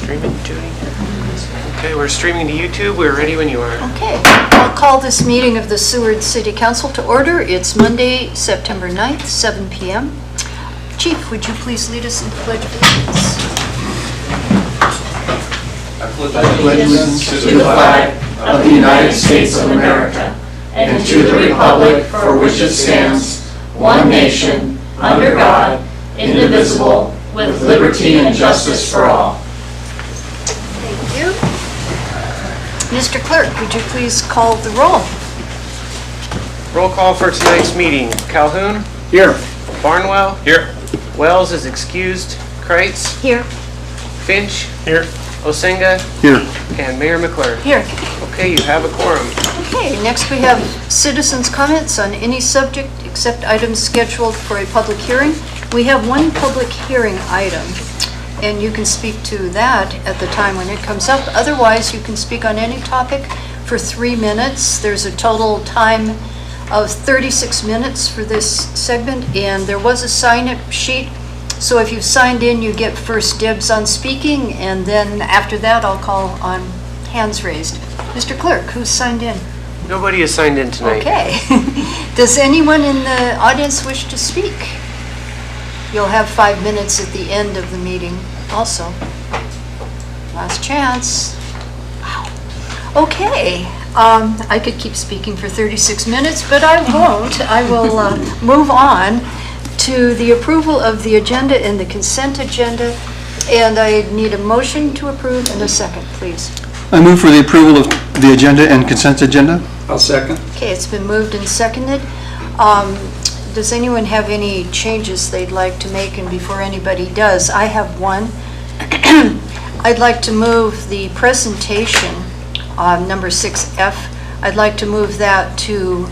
streaming, Judy? Okay, we're streaming to YouTube. We're ready when you are. Okay, I'll call this meeting of the Seward City Council to order. It's Monday, September 9th, 7 p.m. Chief, would you please lead us in the Pledge of Allegiance? I pledge allegiance to the flag of the United States of America and to the republic for which it stands, one nation, under God, indivisible, with liberty and justice for all. Thank you. Mr. Clerk, would you please call the roll? Roll call for tonight's meeting. Calhoun? Here. Barnwell? Here. Wells is excused. Kreitz? Here. Finch? Here. Osenga? Here. And Mayor McClure. Here. Okay, you have a quorum. Okay, next we have citizens' comments on any subject except items scheduled for a public hearing. We have one public hearing item, and you can speak to that at the time when it comes up. Otherwise, you can speak on any topic for 3 minutes. There's a total time of 36 minutes for this segment, and there was a sign-up sheet. So if you've signed in, you get first dibs on speaking, and then after that, I'll call on hands raised. Mr. Clerk, who's signed in? Nobody is signed in tonight. Okay. Does anyone in the audience wish to speak? You'll have 5 minutes at the end of the meeting also. Last chance. Wow. Okay. I could keep speaking for 36 minutes, but I won't. I will move on to the approval of the agenda and the consent agenda. And I need a motion to approve and a second, please. I move for the approval of the agenda and consent agenda. I'll second. Okay, it's been moved and seconded. Does anyone have any changes they'd like to make? And before anybody does, I have one. I'd like to move the presentation, number 6F. I'd like to move that to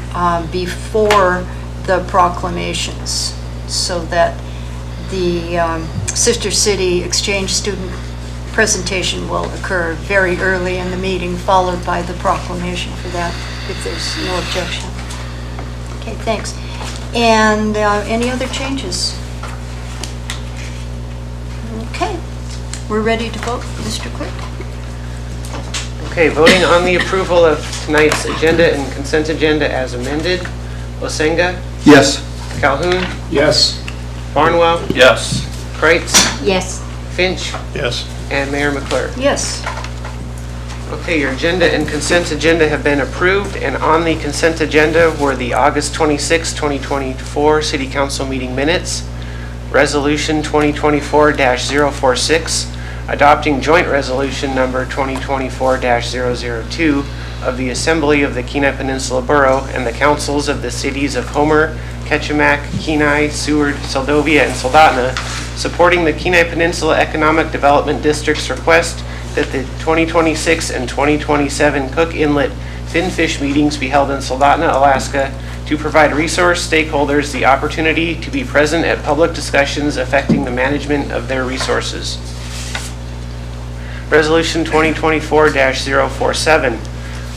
before the proclamations so that the Sister City Exchange student presentation will occur very early in the meeting, followed by the proclamation for that, if there's no objection. Okay, thanks. And any other changes? Okay, we're ready to vote, Mr. Clerk. Okay, voting on the approval of tonight's agenda and consent agenda as amended. Osenga? Yes. Calhoun? Yes. Barnwell? Yes. Kreitz? Yes. Finch? Yes. And Mayor McClure. Yes. Okay, your agenda and consent agenda have been approved, and on the consent agenda were the August 26, 2024 City Council meeting minutes, Resolution 2024-046, adopting joint resolution number 2024-002 of the Assembly of the Kenai Peninsula Borough and the councils of the cities of Homer, Ketchimack, Kenai, Seward, Seldovia, and Soldotna, supporting the Kenai Peninsula Economic Development District's request that the 2026 and 2027 Cook Inlet Finfish meetings be held in Soldotna, Alaska, to provide resource stakeholders the opportunity to be present at public discussions affecting the management of their resources. Resolution 2024-047,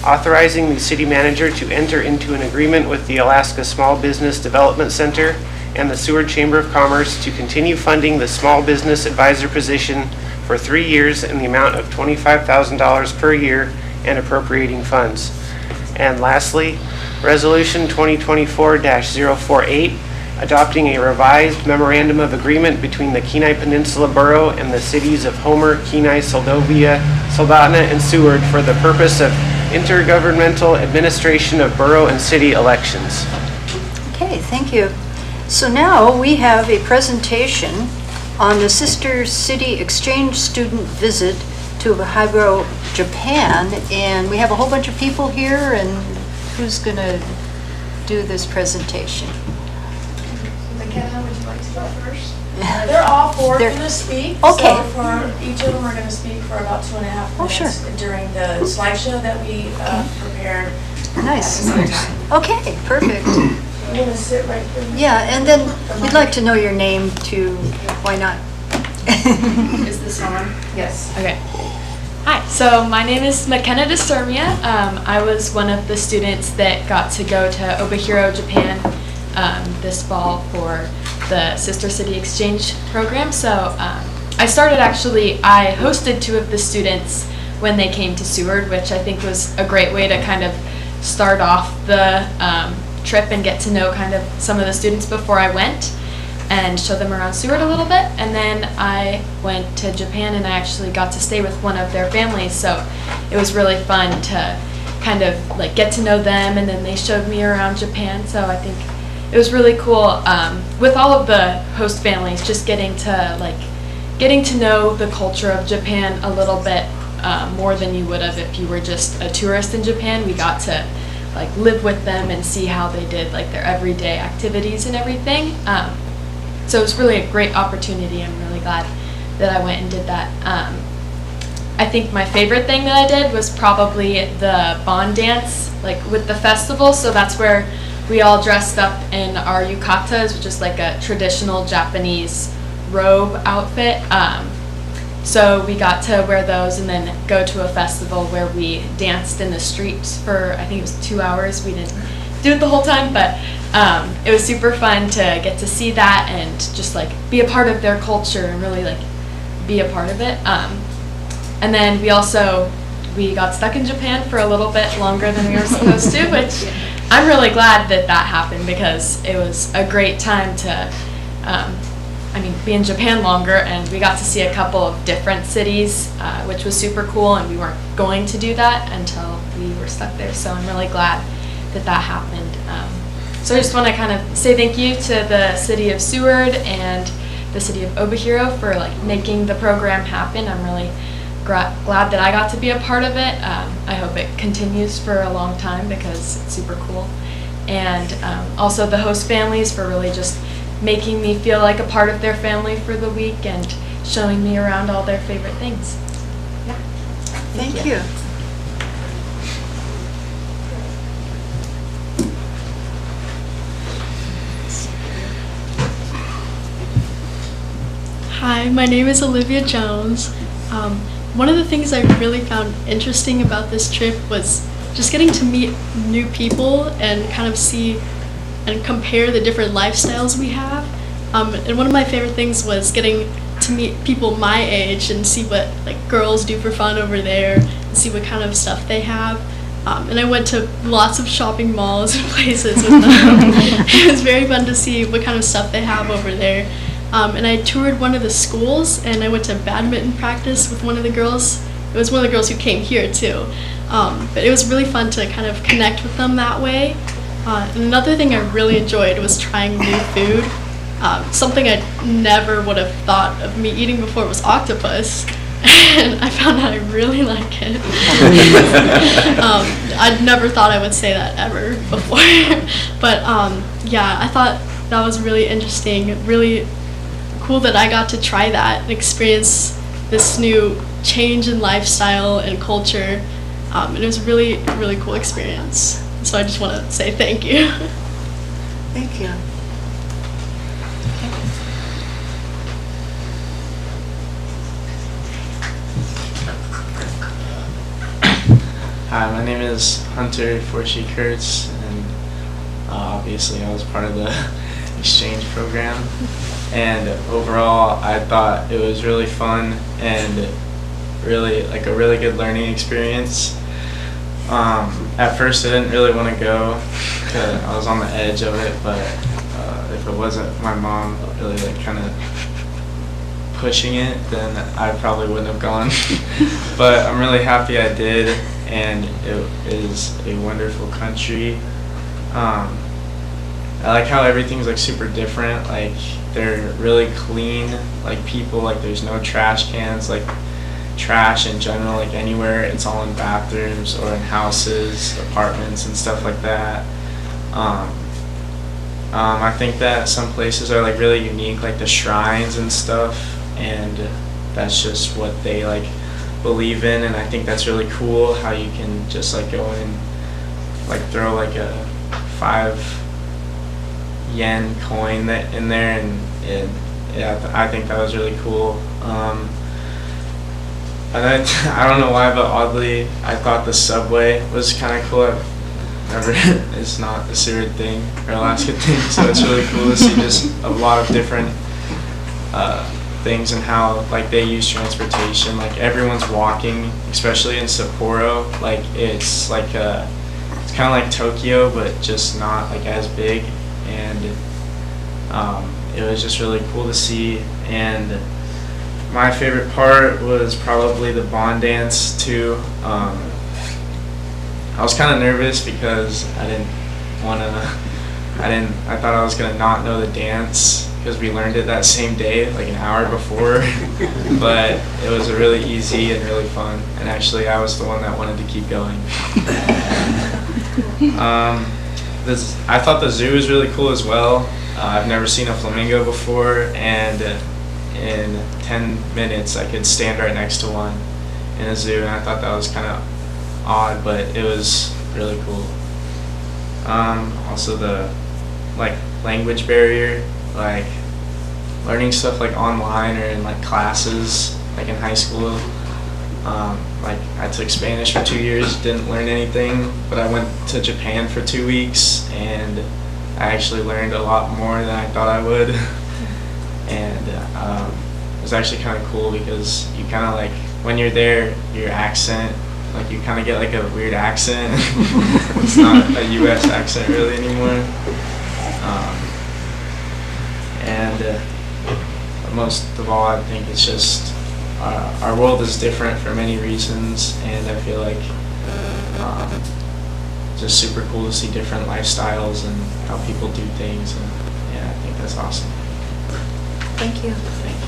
authorizing the city manager to enter into an agreement with the Alaska Small Business Development Center and the Seward Chamber of Commerce to continue funding the small business advisor position for 3 years in the amount of $25,000 per year and appropriating funds. And lastly, Resolution 2024-048, adopting a revised memorandum of agreement between the Kenai Peninsula Borough and the cities of Homer, Kenai, Seldovia, Soldotna, and Seward for the purpose of intergovernmental administration of borough and city elections. Okay, thank you. So now we have a presentation on the Sister City Exchange student visit to Hokkaido, Japan, and we have a whole bunch of people here, and who's going to do this presentation? McKenna, would you like to go first? They're all four going to speak. Okay. So for each of them, we're going to speak for about 2.5 minutes sure. during the slideshow that we prepared. Nice. At the same time. Okay, perfect. I'm going to sit right there. Yeah, and then we'd like to know your name too. Why not? Is this on? Yes. Okay. Hi, so my name is McKenna DeStormia. I was one of the students that got to go to Obihiro, Japan this fall for the Sister City Exchange program. So I hosted 2 of the students when they came to Seward, which I think was a great way to kind of start off the trip and get to know kind of some of the students before I went and show them around Seward a little bit. And then I went to Japan and I actually got to stay with one of their families, so it was really fun to kind of like get to know them, and then they showed me around Japan. So I think it was really cool with all of the host families, just getting to know the culture of Japan a little bit more than you would have if you were just a tourist in Japan. We got to like live with them and see how they did like their everyday activities and everything. So it was really a great opportunity. I'm really glad that I went and did that. I think my favorite thing that I did was probably the Bon dance, like with the festival. So that's where we all dressed up in our yukatas, which is like a traditional Japanese robe outfit. So we got to wear those and then go to a festival where we danced in the streets for, I think it was 2 hours. We didn't do it the whole time, but it was super fun to get to see that and just like be a part of their culture and really like be a part of it. And then we got stuck in Japan for a little bit longer than we were supposed to, which I'm really glad that happened, because it was a great time to be in Japan longer, and we got to see a couple of different cities, which was super cool, and we weren't going to do that until we were stuck there. So I'm really glad that happened. So I just want to kind of say thank you to the city of Seward and the city of Obihiro for like making the program happen. I'm really glad that I got to be a part of it. I hope it continues for a long time because it's super cool. And also the host families for really just making me feel like a part of their family for the week and showing me around all their favorite things. Yeah. Thank you. Hi, my name is Olivia Jones. One of the things I really found interesting about this trip was just getting to meet new people and kind of see and compare the different lifestyles we have. And one of my favorite things was getting to meet people my age and see what like girls do for fun over there and see what kind of stuff they have. And I went to lots of shopping malls and places with them. It was very fun to see what kind of stuff they have over there. And I toured one of the schools, and I went to badminton practice with one of the girls. It was one of the girls who came here too. But it was really fun to kind of connect with them that way. And another thing I really enjoyed was trying new food. Something I never would have thought of me eating before was octopus. And I found out I really like it. I'd never thought I would say that ever before. But yeah, I thought that was really interesting, really cool that I got to try that and experience this new change in lifestyle and culture. And it was a really, really cool experience. So I just want to say thank you. Thank you. Hi, my name is Hunter Forchi Kurtz, and obviously I was part of the exchange program. And overall, I thought it was really fun and really like a really good learning experience. At first, I didn't really want to go because I was on the edge of it, but if it wasn't my mom really like kind of pushing it, then I probably wouldn't have gone. But I'm really happy I did, and it is a wonderful country. I like how everything's like super different. Like they're really clean, like people, like there's no trash cans, like trash in general, like anywhere. It's all in bathrooms or in houses, apartments and stuff like that. I think that some places are like really unique, like the shrines and stuff, and that's just what they like believe in, and I think that's really cool how you can just like go in, like throw like a 5 yen coin in there, and yeah, I think that was really cool. And I don't know why, but oddly I thought the subway was kind of cool. It's not a Seward thing or Alaska thing, so it's really cool to see just a lot of different things and how like they use transportation. Like everyone's walking, especially in Sapporo. Like it's like it's kind of like Tokyo, but just not like as big. And it was just really cool to see. And my favorite part was probably the Bond dance too. I was kind of nervous because I thought I was gonna not know the dance because we learned it that same day, like an hour before. But it was really easy and really fun. And actually, I was the one that wanted to keep going. I thought the zoo was really cool as well. I've never seen a flamingo before, and in 10 minutes I could stand right next to one in a zoo, and I thought that was kind of odd, but it was really cool. Also the like language barrier, like learning stuff like online or in like classes, like in high school. Like I took Spanish for 2 years, didn't learn anything, but I went to Japan for 2 weeks and I actually learned a lot more than I thought I would. And it was actually kind of cool because you kind of like, when you're there, your accent, like you kind of get like a weird accent. It's not a US accent really anymore. And most of all, I think it's just our world is different for many reasons, and I feel like just super cool to see different lifestyles and how people do things, and yeah, I think that's awesome. Thank you. Thank you.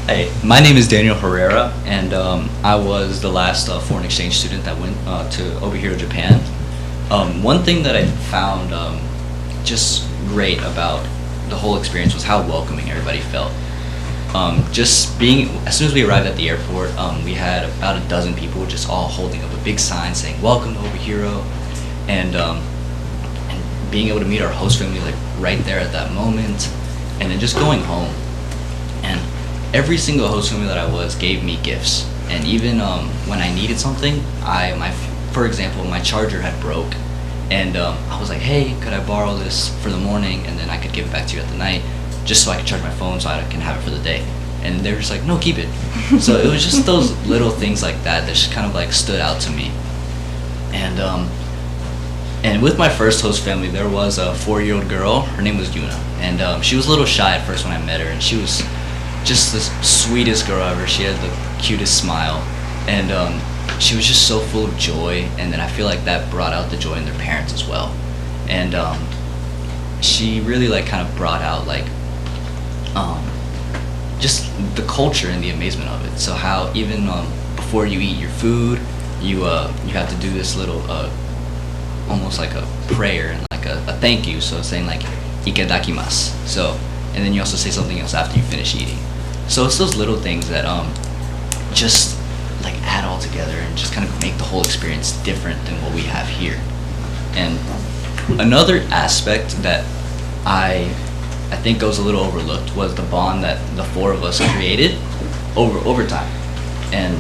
Hey, my name is Daniel Herrera, and I was the last foreign exchange student that went to Obihiro, Japan. One thing that I found just great about the whole experience was how welcoming everybody felt. Just being, as soon as we arrived at the airport, we had about a dozen people just all holding up a big sign saying "Welcome to Obihiro," and being able to meet our host family like right there at that moment, and then just going home. And every single host family that I was gave me gifts, and even when I needed something, for example, my charger had broke, and I was like, hey, could I borrow this for the morning, and then I could give it back to you at the night, just so I could charge my phone so I can have it for the day. And they were just like, no, keep it. So it was just those little things like that that just kind of like stood out to me. And with my first host family, there was a 4-year-old girl. Her name was Yuna, and she was a little shy at first when I met her, and she was just the sweetest girl ever. She had the cutest smile, and she was just so full of joy, and then I feel like that brought out the joy in their parents as well. And she really like kind of brought out like just the culture and the amazement of it. So how even before you eat your food, you have to do this little almost like a prayer and like a thank you. So saying like "Itadakimasu." So, and then you also say something else after you finish eating. So it's those little things that just like add all together and just kind of make the whole experience different than what we have here. And another aspect that I think goes a little overlooked was the bond that the 4 of us created over time. And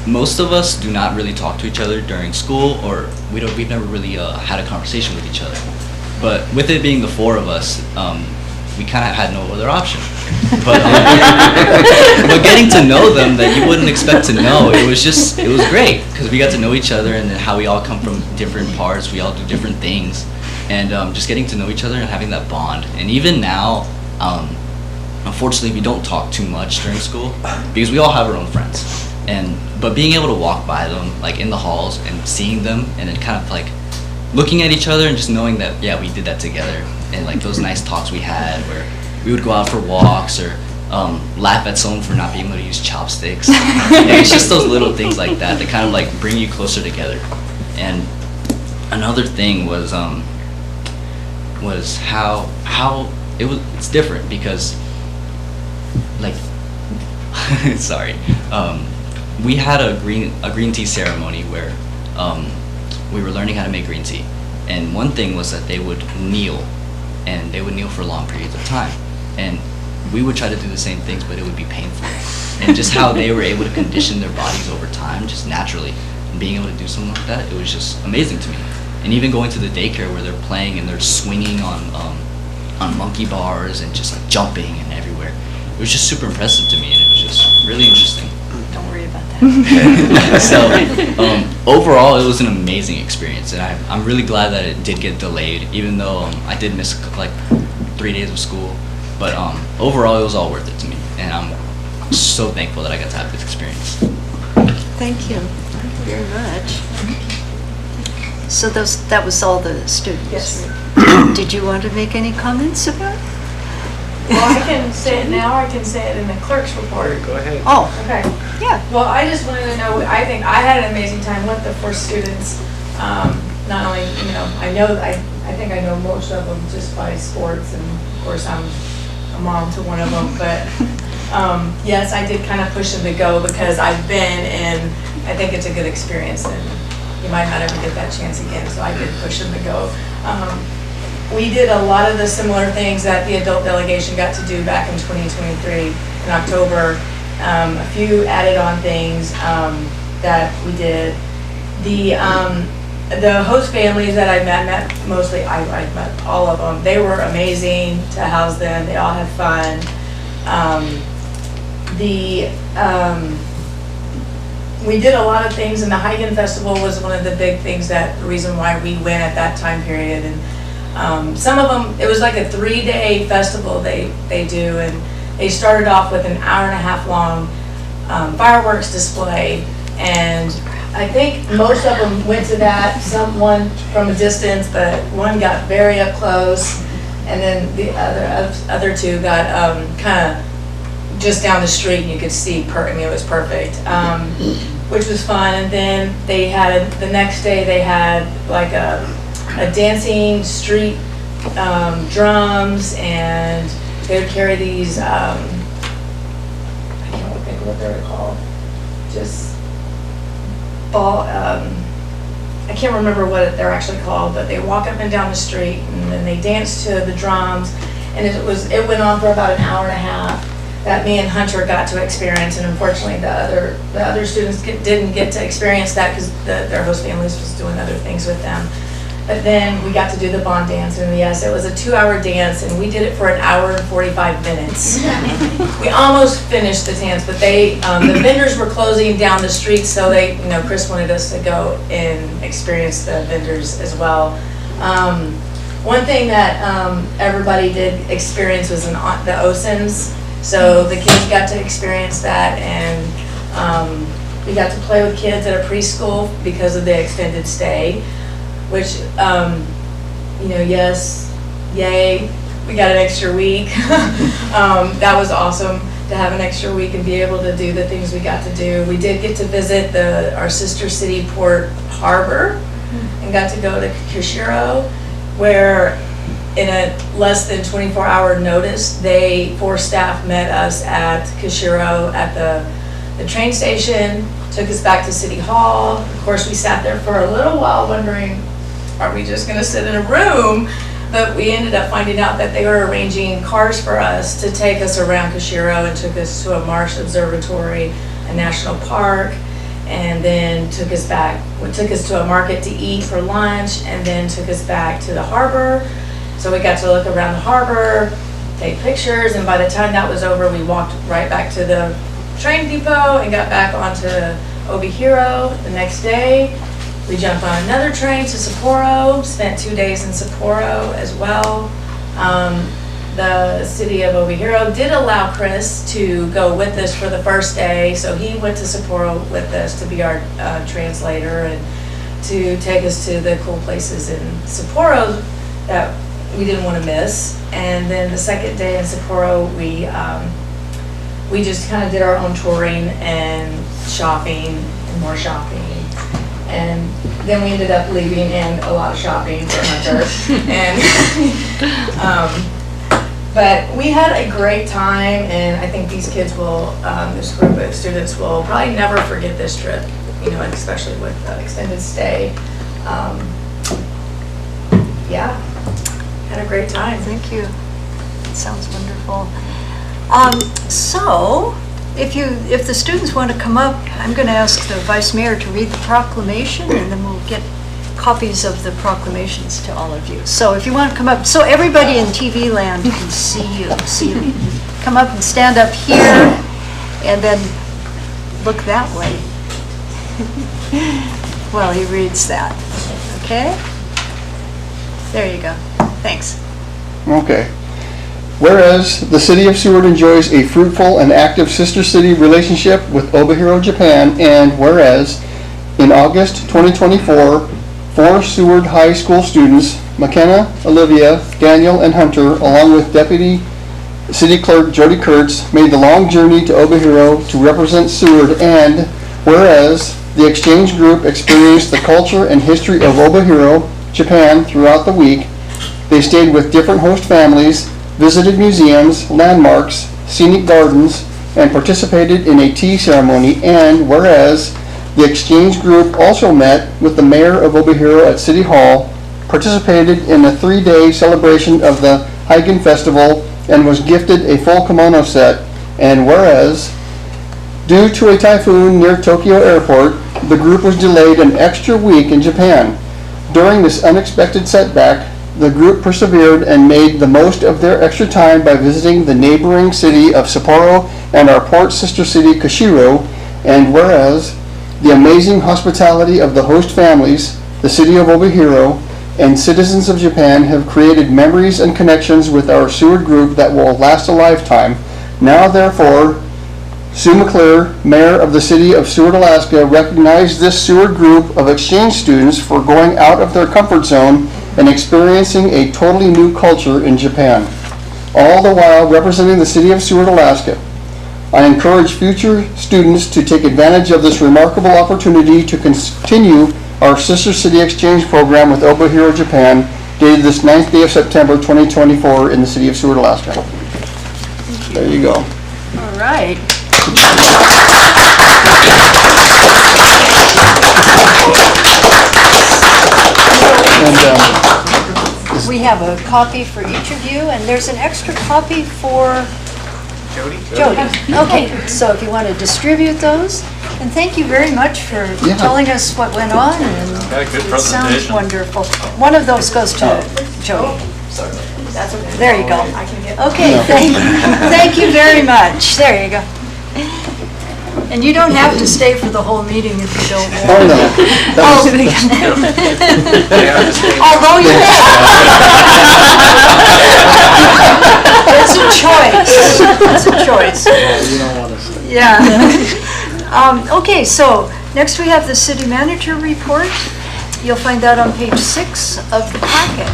most of us do not really talk to each other during school, or we've never really had a conversation with each other. But with it being the 4 of us, we kind of had no other option. But getting to know them that you wouldn't expect to know, it was great because we got to know each other, and then how we all come from different parts, we all do different things, and just getting to know each other and having that bond. And even now, unfortunately, we don't talk too much during school because we all have our own friends. But being able to walk by them like in the halls and seeing them, and then kind of like looking at each other and just knowing that, yeah, we did that together, and like those nice talks we had where we would go out for walks or laugh at someone for not being able to use chopsticks. And it's just those little things like that that kind of like bring you closer together. And another thing was how it's different because like sorry, we had a green tea ceremony where we were learning how to make green tea, and one thing was that they would kneel, and they would kneel for long periods of time, and we would try to do the same things, but it would be painful. And just how they were able to condition their bodies over time just naturally and being able to do something like that, it was just amazing to me. And even going to the daycare where they're playing and they're swinging on monkey bars and just like jumping and everywhere, it was just super impressive to me, and it was just really interesting. Don't worry about that. So overall, it was an amazing experience, and I'm really glad that it did get delayed, even though I did miss like 3 days of school. But overall, it was all worth it to me, and I'm so thankful that I got to have this experience. Thank you. Thank you very much. So that was all the students? Yes. Right? Did you want to make any comments about it? Well, I can say it now, or I can say it in the clerk's report. Go ahead. Oh, Okay. yeah. Well, I just wanted to know, I think I had an amazing time with the 4 students. Not only, I think I know most of them just by sports, and of course I'm a mom to one of them, but yes, I did kind of push them to go because I've been, and I think it's a good experience, and you might not ever get that chance again, so I did push them to go. We did a lot of the similar things that the adult delegation got to do back in 2023 in October. A few added on things that we did. The host families that I met mostly, I met all of them. They were amazing to house them. They all had fun. We did a lot of things, and the Hiking Festival was one of the big things, that the reason why we went at that time period. And some of them, it was like a 3-day festival they do, and they started off with an hour-and-a-half long fireworks display, and I think most of them went to that, one from a distance, but one got very up close, and then the other 2 got kind of just down the street, and you could see, it was perfect, which was fun. And then they had, the next day they had like a dancing street drums, and they would carry these, I can't think of what they were called, just ball, I can't remember what they're actually called, but they walk up and down the street, and then they dance to the drums, and it went on for about an hour and a half that me and Hunter got to experience. And unfortunately the other students didn't get to experience that because their host families was doing other things with them. But then we got to do the bond dance, and yes, it was a 2-hour dance, and we did it for an hour and 45 minutes. We almost finished the dance, but the vendors were closing down the street, so Chris wanted us to go and experience the vendors as well. One thing that everybody did experience was the OSINs, so the kids got to experience that, and we got to play with kids at a preschool because of the extended stay. Which, yes, yay, we got an extra week. That was awesome to have an extra week and be able to do the things we got to do. We did get to visit our sister city, Port Harbor, and got to go to Kishiro, where in a less than 24-hour notice, 4 staff met us at Kishiro at the train station, took us back to City Hall. Of course, we sat there for a little while wondering, are we just going to sit in a room? But we ended up finding out that they were arranging cars for us to take us around Kishiro, and took us to a marsh observatory, a national park, and then took us to a market to eat for lunch, and then took us back to the harbor. So we got to look around the harbor, take pictures, and by the time that was over, we walked right back to the train depot and got back onto Obihiro the next day. We jumped on another train to Sapporo, spent 2 days in Sapporo as well. The city of Obihiro did allow Chris to go with us for the first day, so he went to Sapporo with us to be our translator and to take us to the cool places in Sapporo that we didn't want to miss. And then the second day in Sapporo, we just kind of did our own touring and shopping and more shopping. And then we ended up leaving and a lot of shopping for Hunter. But we had a great time, and I think these kids will, this group of students will probably never forget this trip, especially with the extended stay. Yeah, had a great time. Thank you. Sounds wonderful. So, if the students want to come up, I'm going to ask the Vice Mayor to read the proclamation, and then we'll get copies of the proclamations to all of you. So if you want to come up, so everybody in TV land can see you. Come up and stand up here, and then look that way while he reads that. Okay? There you go. Thanks. Okay. Whereas the city of Seward enjoys a fruitful and active sister city relationship with Obihiro, Japan, and whereas in August 2024, 4 Seward High School students, McKenna, Olivia, Daniel, and Hunter, along with Deputy City Clerk Jody Kurtz, made the long journey to Obihiro to represent Seward, and whereas the exchange group experienced the culture and history of Obihiro, Japan throughout the week, they stayed with different host families, visited museums, landmarks, scenic gardens, and participated in a tea ceremony, and whereas the exchange group also met with the mayor of Obihiro at City Hall, participated in a 3-day celebration of the Heigen Festival, and was gifted a full kimono set, and whereas due to a typhoon near Tokyo Airport, the group was delayed an extra week in Japan. During this unexpected setback, the group persevered and made the most of their extra time by visiting the neighboring city of Sapporo and our port sister city Kushiro, and whereas the amazing hospitality of the host families, the city of Obihiro, and citizens of Japan have created memories and connections with our Seward group that will last a lifetime. Now, therefore, Sue McClure, Mayor of the City of Seward, Alaska, recognized this Seward group of exchange students for going out of their comfort zone and experiencing a totally new culture in Japan, all the while representing the City of Seward, Alaska. I encourage future students to take advantage of this remarkable opportunity to continue our Sister City Exchange program with Obihiro, Japan, dated this 9th day of September 2024 in the City of Seward, Alaska. There you go. All right. And We have a copy for each of you, and there's an extra copy for Jody? Jody. Okay, so if you want to distribute those, and thank you very much for Yeah. telling us what went on, and it sounds wonderful. One of those goes to Jody. That's okay. There you go. I can get. Okay, thank you very much. There you go. And you don't have to stay for the whole meeting if you don't want. oh no, that was, Although you may. It's a choice. It's a choice. You don't want to say. Yeah. Okay, so next we have the city manager report. You'll find that on page 6 of the packet.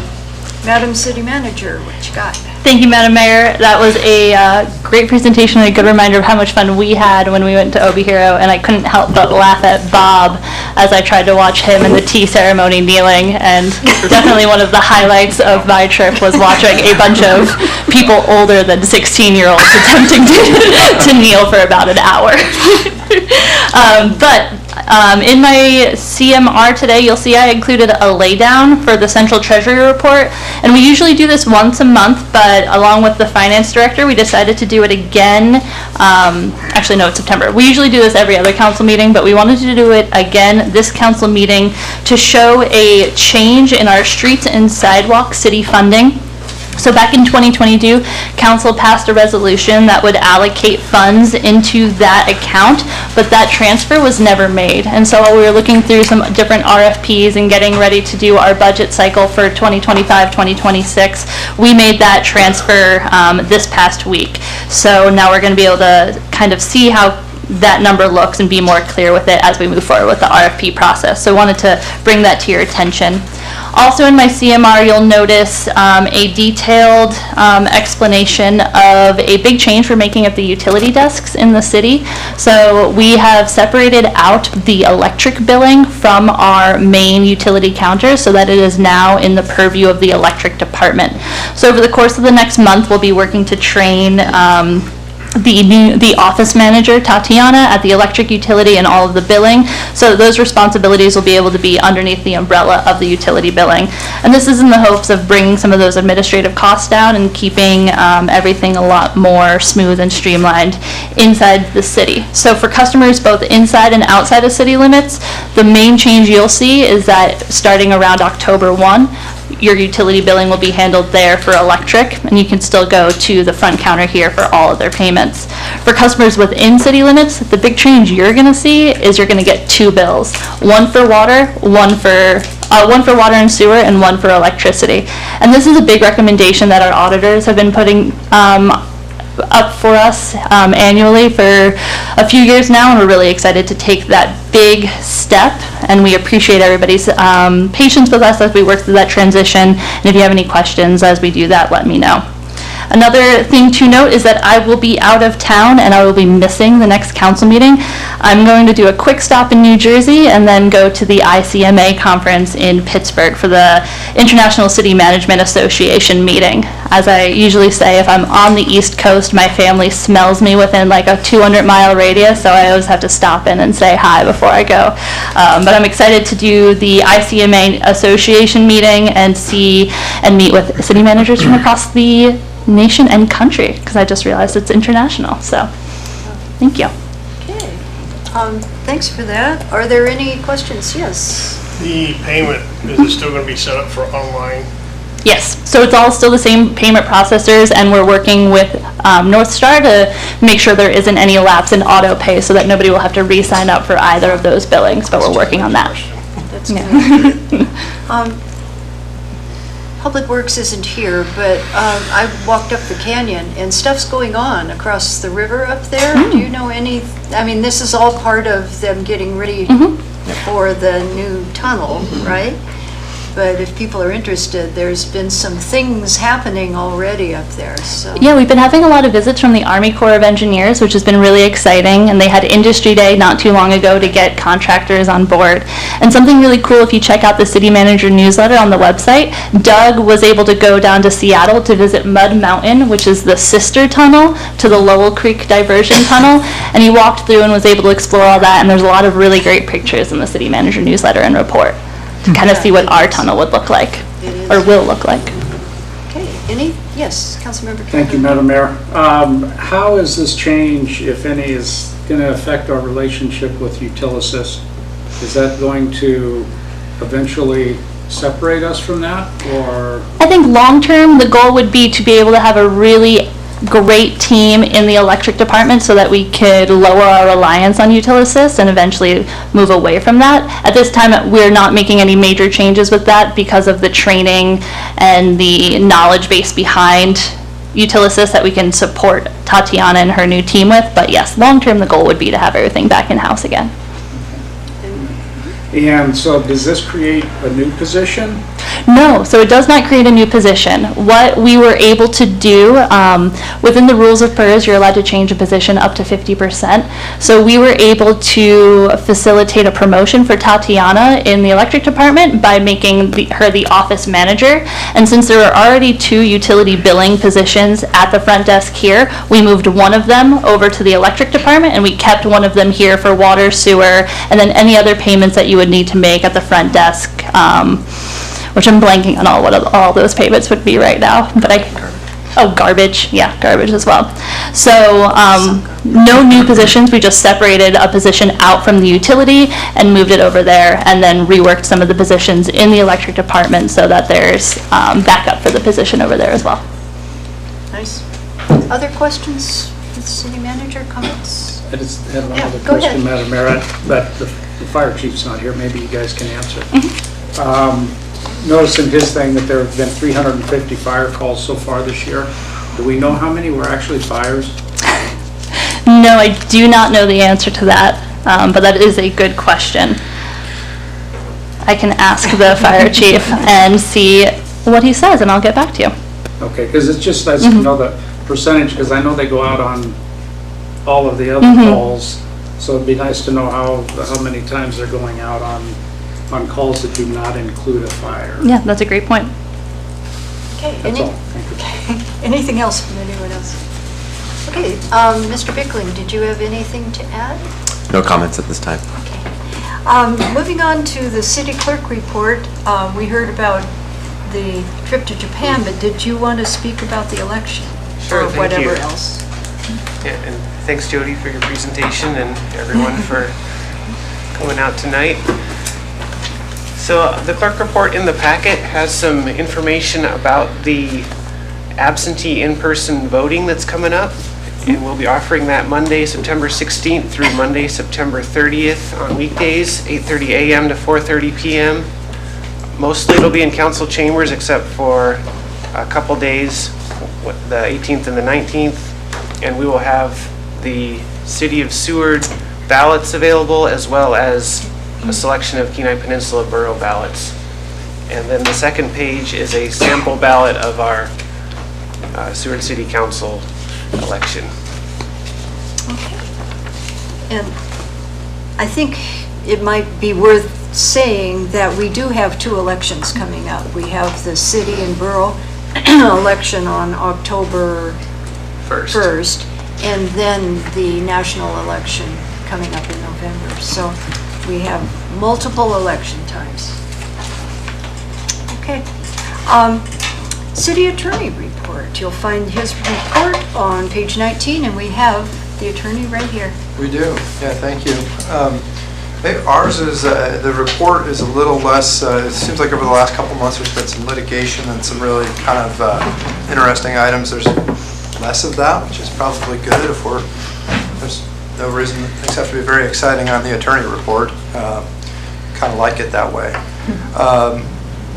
Madam City Manager, what you got? Thank you, Madam Mayor. That was a great presentation and a good reminder of how much fun we had when we went to Obihiro, and I couldn't help but laugh at Bob as I tried to watch him in the tea ceremony kneeling, and definitely one of the highlights of my trip was watching a bunch of people older than 16-year-olds attempting to kneel for about an hour. In my CMR today, you'll see I included a laydown for the Central Treasury Report, and we usually do this once a month, but along with the Finance Director, we decided to do it again. Actually, no, it's September. We usually do this every other council meeting, but we wanted to do it again this council meeting to show a change in our streets and sidewalk city funding. So back in 2022, council passed a resolution that would allocate funds into that account, but that transfer was never made. And so while we were looking through some different RFPs and getting ready to do our budget cycle for 2025, 2026, we made that transfer this past week. So now we're going to be able to kind of see how that number looks and be more clear with it as we move forward with the RFP process. So I wanted to bring that to your attention. Also in my CMR, you'll notice a detailed explanation of a big change we're making at the utility desks in the city. So we have separated out the electric billing from our main utility counter so that it is now in the purview of the electric department. So over the course of the next month, we'll be working to train the office manager, Tatiana, at the electric utility and all of the billing. So those responsibilities will be able to be underneath the umbrella of the utility billing. And this is in the hopes of bringing some of those administrative costs down and keeping everything a lot more smooth and streamlined inside the city. So for customers both inside and outside of city limits, the main change you'll see is that starting around October 1, your utility billing will be handled there for electric, and you can still go to the front counter here for all of their payments. For customers within city limits, the big change you're going to see is you're going to get 2 bills, one for water, one for water and sewer, and one for electricity. And this is a big recommendation that our auditors have been putting up for us annually for a few years now, and we're really excited to take that big step, and we appreciate everybody's patience with us as we work through that transition. And if you have any questions as we do that, let me know. Another thing to note is that I will be out of town and I will be missing the next council meeting. I'm going to do a quick stop in New Jersey and then go to the ICMA conference in Pittsburgh for the International City Management Association meeting. As I usually say, if I'm on the East Coast, my family smells me within like a 200-mile radius, so I always have to stop in and say hi before I go. But I'm excited to do the ICMA Association meeting and meet with city managers from across the nation and country, because I just realized it's international. So thank you. Okay. Thanks for that. Are there any questions? Yes. The payment, is it still going to be set up for online? Yes, so it's all still the same payment processors, and we're working with North Star to make sure there isn't any lapse in auto pay so that nobody will have to re-sign up for either of those billings, but we're working on that. That's Yeah. Public Works isn't here, but I walked up the canyon and stuff's going on across the river up there. Do you know any, I mean, this is all part of them getting ready for the new tunnel, right? But if people are interested, there's been some things happening already up there, so. Yeah, we've been having a lot of visits from the Army Corps of Engineers, which has been really exciting, and they had Industry Day not too long ago to get contractors on board. And something really cool, if you check out the City Manager newsletter on the website, Doug was able to go down to Seattle to visit Mud Mountain, which is the sister tunnel to the Lowell Creek Diversion Tunnel, and he walked through and was able to explore all that, and there's a lot of really great pictures in the City Manager newsletter and report to kind of see what our tunnel would look like, or will look like. Okay, yes, Councilmember Campbell. Thank you, Madam Mayor. How is this change, if any, is going to affect our relationship with Utilsys? Is that going to eventually separate us from that, or? I think long-term, the goal would be to be able to have a really great team in the electric department so that we could lower our reliance on Utilsys and eventually move away from that. At this time, we're not making any major changes with that because of the training and the knowledge base behind Utilsys that we can support Tatiana and her new team with. But yes, long-term, the goal would be to have everything back in-house again. And so does this create a new position? No, so it does not create a new position. What we were able to do, within the rules of PERS, you're allowed to change a position up to 50%. So we were able to facilitate a promotion for Tatiana in the electric department by making her the office manager. And since there were already 2 utility billing positions at the front desk here, we moved one of them over to the electric department, and we kept one of them here for water, sewer, and then any other payments that you would need to make at the front desk, which I'm blanking on what all those payments would be right now, but garbage, yeah, garbage as well. So no new positions, we just separated a position out from the utility and moved it over there, and then reworked some of the positions in the electric department so that there's backup for the position over there as well. Nice. Other questions for the city manager, comments? I just had one other go ahead. question, Madam Mayor, but the fire chief's not here, maybe you guys can answer. Notice in his thing that there have been 350 fire calls so far this year. Do we know how many were actually fires? No, I do not know the answer to that, but that is a good question. I can ask the fire chief and see what he says, and I'll get back to you. Okay, because it's just nice to know the percentage, because I know they go out on all of the other calls, so it'd be nice to know how many times they're going out on calls that do not include a fire. Yeah, that's a great point. Okay, That's all. Thank you. anything else from anyone else? Okay, Mr. Bickling, did you have anything to add? No comments at this time. Okay. Moving on to the city clerk report, we heard about the trip to Japan, but did you want to speak about the election? Sure, or thank whatever you. else? Yeah, and thanks Jody for your presentation and everyone for coming out tonight. So the clerk report in the packet has some information about the absentee in-person voting that's coming up. And we'll be offering that Monday, September 16th through Monday, September 30th on weekdays, 8:30 a.m. to 4:30 p.m. Mostly it'll be in council chambers except for a couple days, the 18th and the 19th. And we will have the City of Seward ballots available as well as a selection of Kenai Peninsula Borough ballots. And then the second page is a sample ballot of our Seward City Council election. Okay. And I think it might be worth saying that we do have two elections coming up. We have the city and borough election on October 1st, and then the national election coming up in November. So we have multiple election times. Okay. City Attorney report. You'll find his report on page 19, and we have the attorney right here. We do, yeah, thank you. Ours is, the report is a little less, it seems like over the last couple months there's been some litigation and some really kind of interesting items. There's less of that, which is probably good if there's no reason except to be very exciting on the attorney report. Kind of like it that way.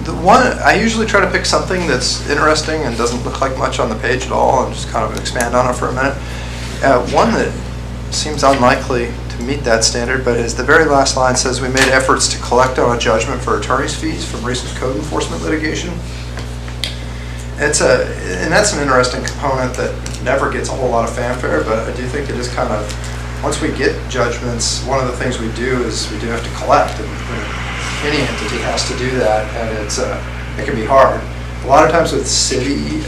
The one, I usually try to pick something that's interesting and doesn't look like much on the page at all and just kind of expand on it for a minute. One that seems unlikely to meet that standard, but is the very last line says, we made efforts to collect on a judgment for attorney's fees from recent code enforcement litigation. And that's an interesting component that never gets a whole lot of fanfare, but I do think it is kind of, once we get judgments, one of the things we do is we do have to collect, and any entity has to do that, and it can be hard. A lot of times with city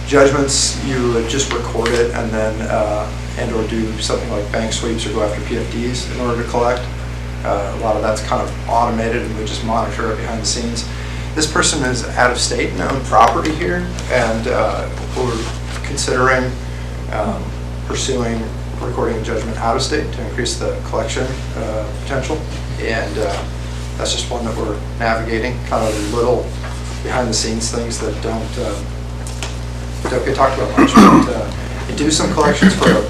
judgments, you would just record it and then or do something like bank sweeps or go after PFDs in order to collect. A lot of that's kind of automated and we just monitor it behind the scenes. This person is out of state and owned property here, and we're considering pursuing recording a judgment out of state to increase the collection potential. And that's just one that we're navigating, kind of little behind the scenes things that don't get talked about much. But we do some collections for a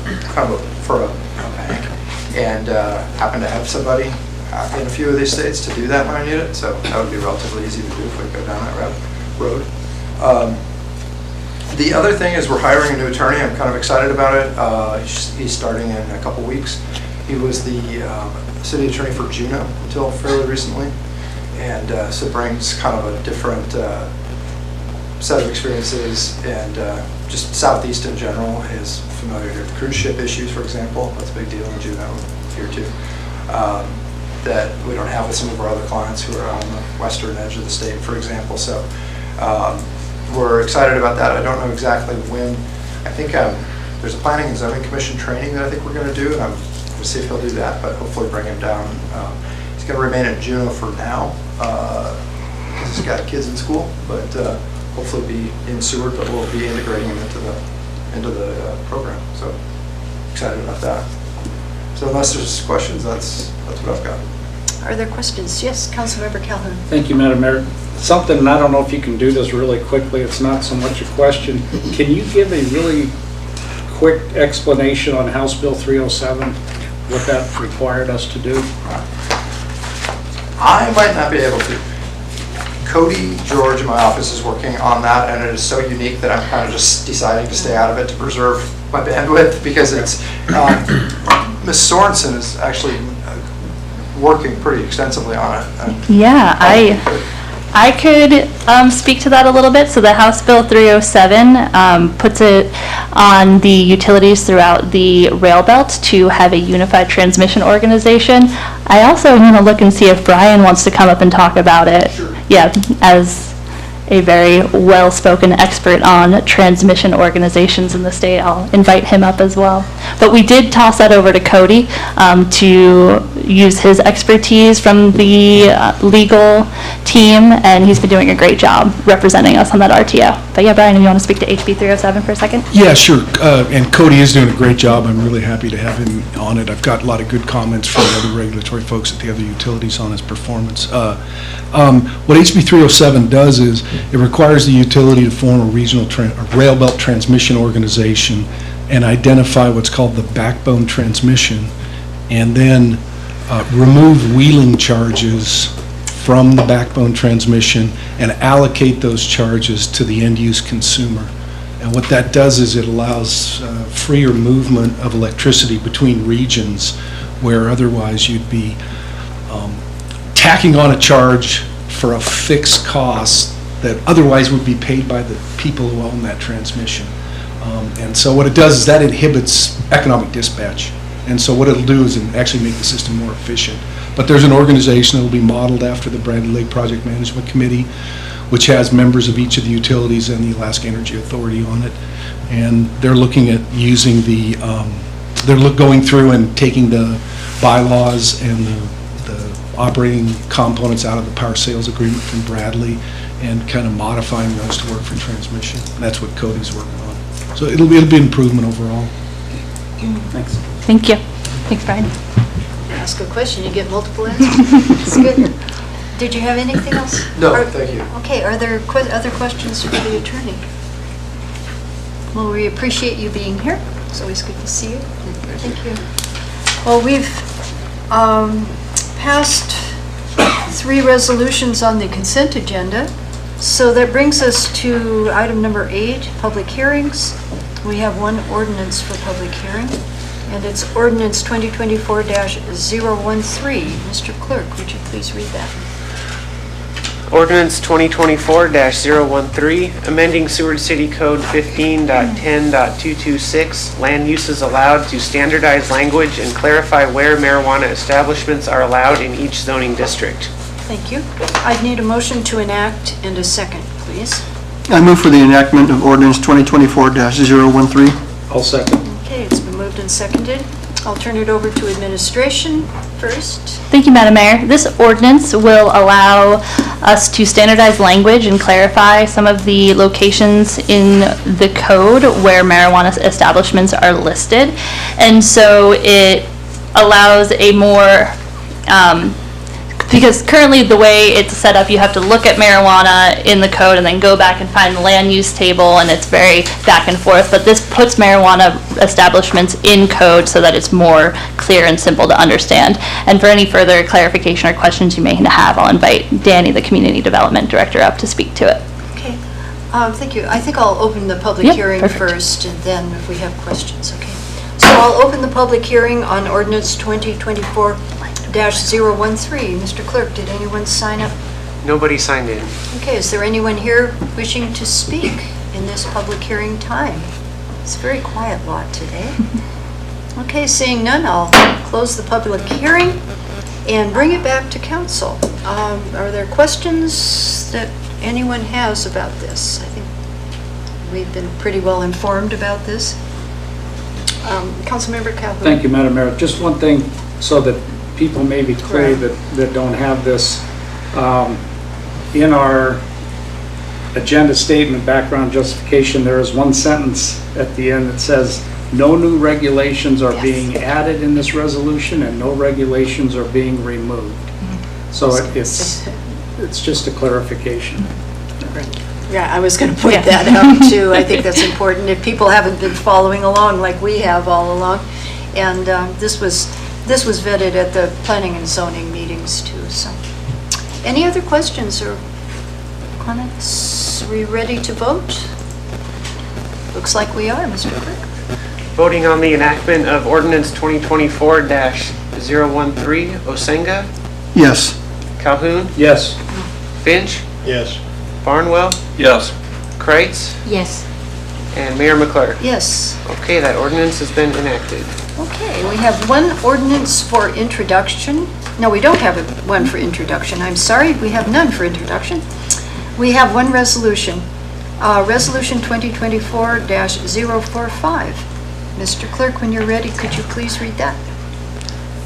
bank, and happen to have somebody in a few of these states to do that when I need it. So that would be relatively easy to do if we go down that road. The other thing is we're hiring a new attorney. I'm kind of excited about it. He's starting in a couple weeks. He was the city attorney for Juneau until fairly recently, and so brings kind of a different set of experiences, and just Southeast in general is familiar with cruise ship issues, for example. That's a big deal in Juneau here too, that we don't have with some of our other clients who are on the western edge of the state, for example. So we're excited about that. I don't know exactly when. I think there's a planning and zoning commission training that I think we're going to do, and we'll see if he'll do that, but hopefully bring him down. He's going to remain in Juneau for now because he's got kids in school, but hopefully be in Seward, but we'll be integrating him into the program. So excited about that. So unless there's questions, that's what I've got. Are there questions? Yes, Councilmember Calhoun. Thank you, Madam Mayor. Something, and I don't know if you can do this really quickly, it's not so much a question. Can you give a really quick explanation on House Bill 307, what that required us to do? I might not be able to. Cody George in my office is working on that, and it is so unique that I'm kind of just deciding to stay out of it to preserve my bandwidth, because it's, Ms. Sorensen is actually working pretty extensively on it. Yeah, I could speak to that a little bit. So the House Bill 307 puts it on the utilities throughout the rail belt to have a unified transmission organization. I also want to look and see if Brian wants to come up and talk about it. Sure. Yeah, as a very well-spoken expert on transmission organizations in the state. I'll invite him up as well. But we did toss that over to Cody to use his expertise from the legal team, and he's been doing a great job representing us on that RTO. But yeah, Brian, if you want to speak to HB 307 for a second? Yeah, sure. And Cody is doing a great job. I'm really happy to have him on it. I've got a lot of good comments from the other regulatory folks at the other utilities on his performance. What HB 307 does is it requires the utility to form a regional rail belt transmission organization and identify what's called the backbone transmission, and then remove wheeling charges from the backbone transmission and allocate those charges to the end-use consumer. And what that does is it allows freer movement of electricity between regions where otherwise you'd be tacking on a charge for a fixed cost that otherwise would be paid by the people who own that transmission. And so what it does is that inhibits economic dispatch. And so what it'll do is actually make the system more efficient. But there's an organization that will be modeled after the Bradley Lake Project Management Committee, which has members of each of the utilities and the Alaska Energy Authority on it. And they're looking at using going through and taking the bylaws and the operating components out of the power sales agreement from Bradley and kind of modifying those to work for transmission. That's what Cody's working on. So it'll be an improvement overall. Thanks. Thank you. Thanks, Brian. Ask a question, you get multiple answers. It's good. Did you have anything else? No, thank you. Okay, are there other questions for the attorney? Well, we appreciate you being here. It's always good to see you. Thank you. Well, we've passed 3 resolutions on the consent agenda. So that brings us to item number 8, public hearings. We have one ordinance for public hearing, and it's ordinance 2024-013. Mr. Clerk, would you please read that? Ordinance 2024-013, amending Seward City Code 15.10.226, land uses allowed to standardize language and clarify where marijuana establishments are allowed in each zoning district. Thank you. I'd need a motion to enact and a second, please. I move for the enactment of ordinance 2024-013. I'll second. Okay, it's been moved and seconded. I'll turn it over to administration first. Thank you, Madam Mayor. This ordinance will allow us to standardize language and clarify some of the locations in the code where marijuana establishments are listed. And so it allows a more, because currently the way it's set up, you have to look at marijuana in the code and then go back and find the land use table, and it's very back and forth. But this puts marijuana establishments in code so that it's more clear and simple to understand. And for any further clarification or questions you may have, I'll invite Danny, the Community Development Director, up to speak to it. Okay, thank you. I think I'll open the public hearing first, and then if we have questions, okay. So I'll open the public hearing on ordinance 2024-013. Mr. Clerk, did anyone sign up? Nobody signed in. Okay, is there anyone here wishing to speak in this public hearing time? It's a very quiet lot today. Okay, seeing none, I'll close the public hearing and bring it back to council. Are there questions that anyone has about this? I think we've been pretty well informed about this. Councilmember Calhoun. Thank you, Madam Mayor. Just one thing so that people may be clear that don't have this. In our agenda statement, background justification, there is one sentence at the end that says, no new regulations are being added in this resolution and no regulations are being removed. So it's just a clarification. Yeah, I was going to point that out too. I think that's important if people haven't been following along like we have all along. And this was vetted at the planning and zoning meetings too. So, any other questions or comments? Are we ready to vote? Looks like we are, Mr. Clerk. Voting on the enactment of ordinance 2024-013, Osenga, Yes. Calhoun, Yes. Finch, Yes. Barnwell, Yes. Kreitz, Yes. and Mayor McClure. Yes. Okay, that ordinance has been enacted. Okay, we have one ordinance for introduction. No, we don't have one for introduction. I'm sorry, we have none for introduction. We have one resolution, Resolution 2024-045. Mr. Clerk, when you're ready, could you please read that?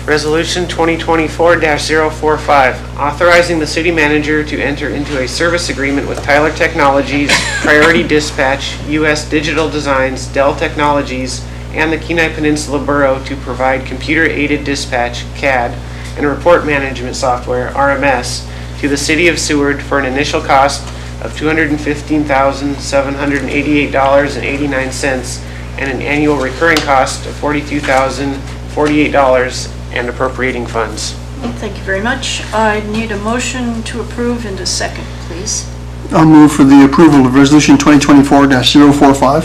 Resolution 2024-045, authorizing the city manager to enter into a service agreement with Tyler Technologies, Priority Dispatch, US Digital Designs, Dell Technologies, and the Kenai Peninsula Borough to provide computer-aided dispatch, CAD, and report management software, RMS, to the city of Seward for an initial cost of $215,788.89 and an annual recurring cost of $42,048 and appropriating funds. Thank you very much. I need a motion to approve and a second, please. I'll move for the approval of Resolution 2024-045.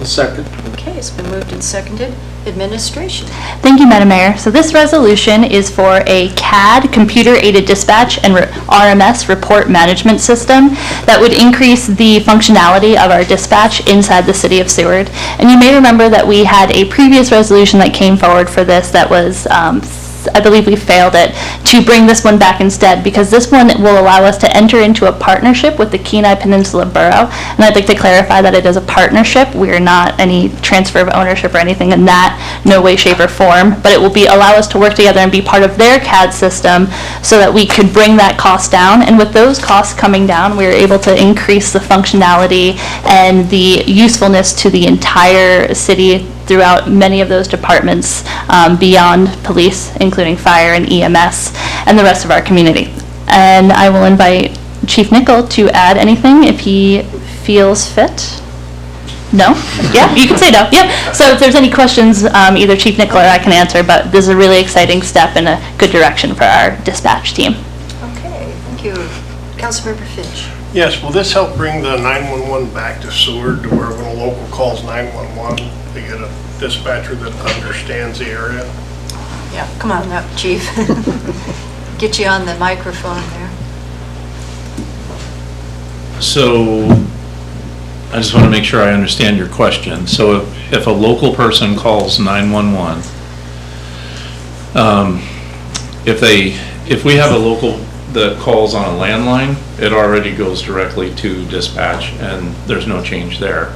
A second. Okay, it's been moved and seconded. Administration. Thank you, Madam Mayor. So this resolution is for a CAD, computer-aided dispatch, and RMS report management system that would increase the functionality of our dispatch inside the city of Seward. And you may remember that we had a previous resolution that came forward for this that was I believe we failed it, to bring this one back instead, because this one will allow us to enter into a partnership with the Kenai Peninsula Borough. And I'd like to clarify that it is a partnership. We are not any transfer of ownership or anything in that, no way, shape, or form. But it will allow us to work together and be part of their CAD system so that we could bring that cost down. And with those costs coming down, we are able to increase the functionality and the usefulness to the entire city throughout many of those departments beyond police, including fire and EMS, and the rest of our community. And I will invite Chief Nickel to add anything if he feels fit. No? Yeah, you can say no. Yep. So if there's any questions, either Chief Nickel or I can answer, but this is a really exciting step in a good direction for our dispatch team. Okay, thank you. Councilmember Finch. Yes, will this help bring the 911 back to Seward to where when a local calls 911, they get a dispatcher that understands the area? Yeah, come on up, Chief. Get you on the microphone there. So I just want to make sure I understand your question. So if a local person calls 911, if we have a local that calls on a landline, it already goes directly to dispatch and there's no change there.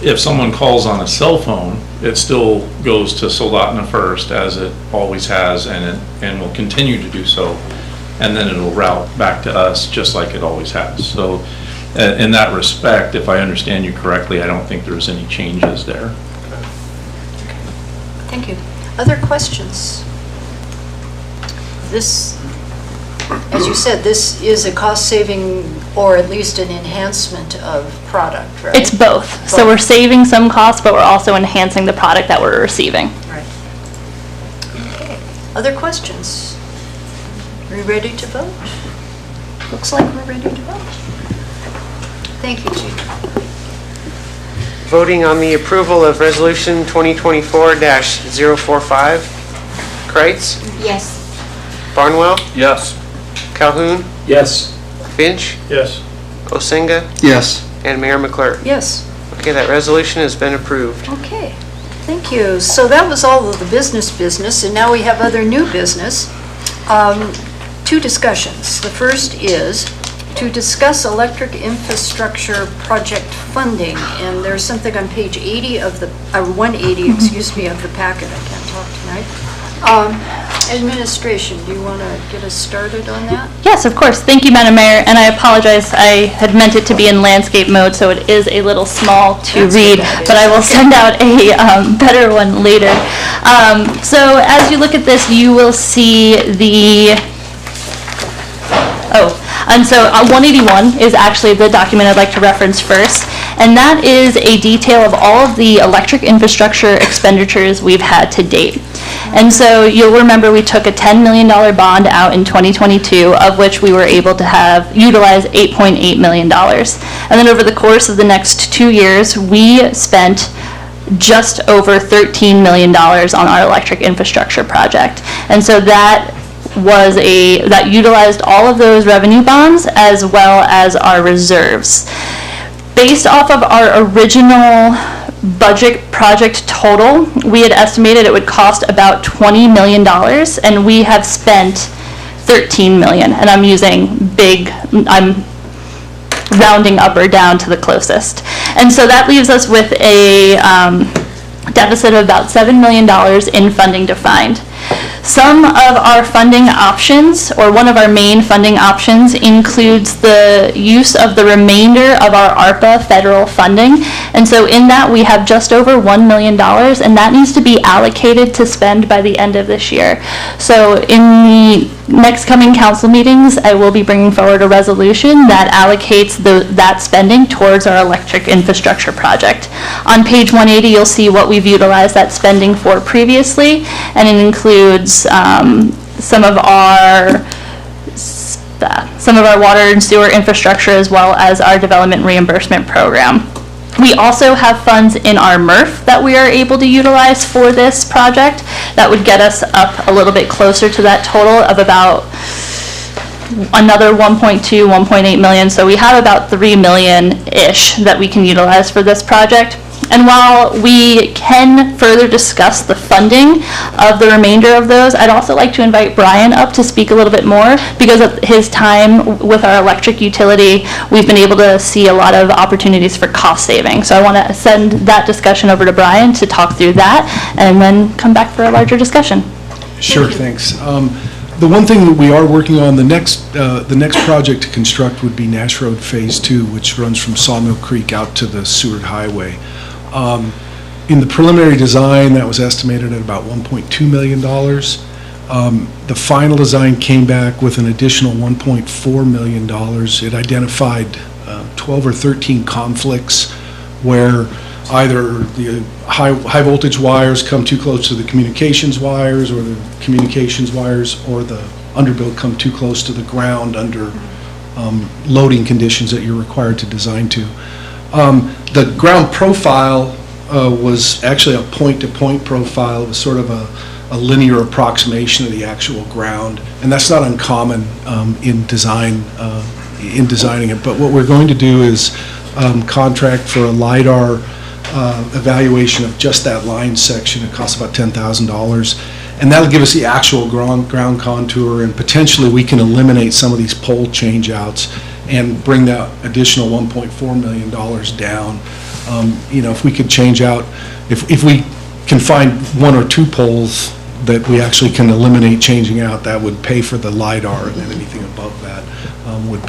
If someone calls on a cell phone, it still goes to Soldotna first, as it always has, and will continue to do so, and then it'll route back to us just like it always has. So in that respect, if I understand you correctly, I don't think there's any changes there. Thank you. Other questions? This, as you said, this is a cost saving or at least an enhancement of product, right? It's both. So we're saving some costs, but we're also enhancing the product that we're receiving. Right. Okay. Other questions? Are you ready to vote? Looks like we're ready to vote. Thank you, Chief. Voting on the approval of Resolution 2024-045. Kreitz? Yes. Barnwell? Yes. Calhoun? Yes. Finch? Yes. Osenga? Yes. And Mayor McClure. Yes. Okay, that resolution has been approved. Okay. Thank you. So that was all of the business, and now we have other new business. Two discussions. The first is to discuss electric infrastructure project funding, and there's something on page 80 of the, 180, excuse me, of the packet. I can't talk tonight. Administration, do you want to get us started on that? Yes, of course. Thank you, Madam Mayor, and I apologize. I had meant it to be in landscape mode, so it is a little small to read, but I will send out a better one later. So as you look at this, you will see the, and so 181 is actually the document I'd like to reference first, and that is a detail of all of the electric infrastructure expenditures we've had to date. And so you'll remember we took a $10 million bond out in 2022, of which we were able to utilize $8.8 million. And then over the course of the next 2 years, we spent just over $13 million on our electric infrastructure project. And so that utilized all of those revenue bonds as well as our reserves. Based off of our original budget project total, we had estimated it would cost about $20 million, and we have spent 13 million, and I'm rounding up or down to the closest. And so that leaves us with a deficit of about $7 million in funding defined. Some of our funding options, or one of our main funding options, includes the use of the remainder of our ARPA federal funding. And so in that, we have just over $1 million, and that needs to be allocated to spend by the end of this year. So in the next coming council meetings, I will be bringing forward a resolution that allocates that spending towards our electric infrastructure project. On page 180, you'll see what we've utilized that spending for previously, and it includes some of our water and sewer infrastructure, as well as our development reimbursement program. We also have funds in our MRF that we are able to utilize for this project that would get us up a little bit closer to that total of about another 1.2, 1.8 million. So we have about 3 million-ish that we can utilize for this project. And while we can further discuss the funding of the remainder of those, I'd also like to invite Brian up to speak a little bit more, because of his time with our electric utility, we've been able to see a lot of opportunities for cost saving. So I want to send that discussion over to Brian to talk through that, and then come back for a larger discussion. Sure, thanks. The one thing that we are working on, the next project to construct would be Nash Road Phase 2, which runs from Sawmill Creek out to the Seward Highway. In the preliminary design, that was estimated at about $1.2 million. The final design came back with an additional $1.4 million. It identified 12 or 13 conflicts where either the high voltage wires come too close to the communications wires, or the communications wires or the underbuild come too close to the ground under loading conditions that you're required to design to. The ground profile was actually a point-to-point profile. It was sort of a linear approximation of the actual ground, and that's not uncommon in designing it. But what we're going to do is contract for a LiDAR evaluation of just that line section. It costs about $10,000, and that'll give us the actual ground contour, and potentially we can eliminate some of these pole changeouts and bring that additional $1.4 million down. If we could change out, if we can find 1 or 2 poles that we actually can eliminate changing out, that would pay for the LiDAR, and then anything above that would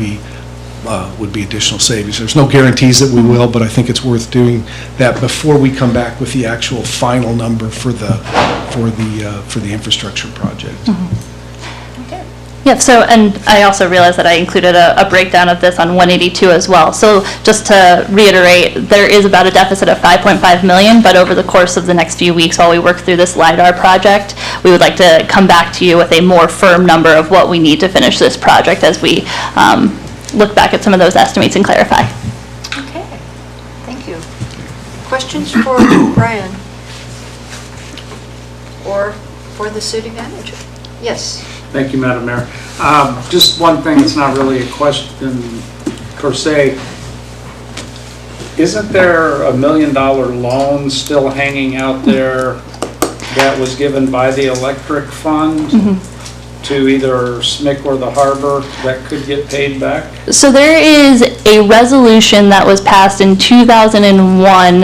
be additional savings. There's no guarantees that we will, but I think it's worth doing that before we come back with the actual final number for the infrastructure project. Mm-hmm. Yeah, so, and I also realized that I included a breakdown of this on 182 as well. So just to reiterate, there is about a deficit of 5.5 million, but over the course of the next few weeks while we work through this LiDAR project, we would like to come back to you with a more firm number of what we need to finish this project as we look back at some of those estimates and clarify. Okay, thank you. Questions for Brian? Or for the city manager? Yes. Thank you, Madam Mayor. Just one thing, it's not really a question per se. Isn't there a $1 million loan still hanging out there that was given by the electric fund to either SMIC or the harbor that could get paid back? So there is a resolution that was passed in 2001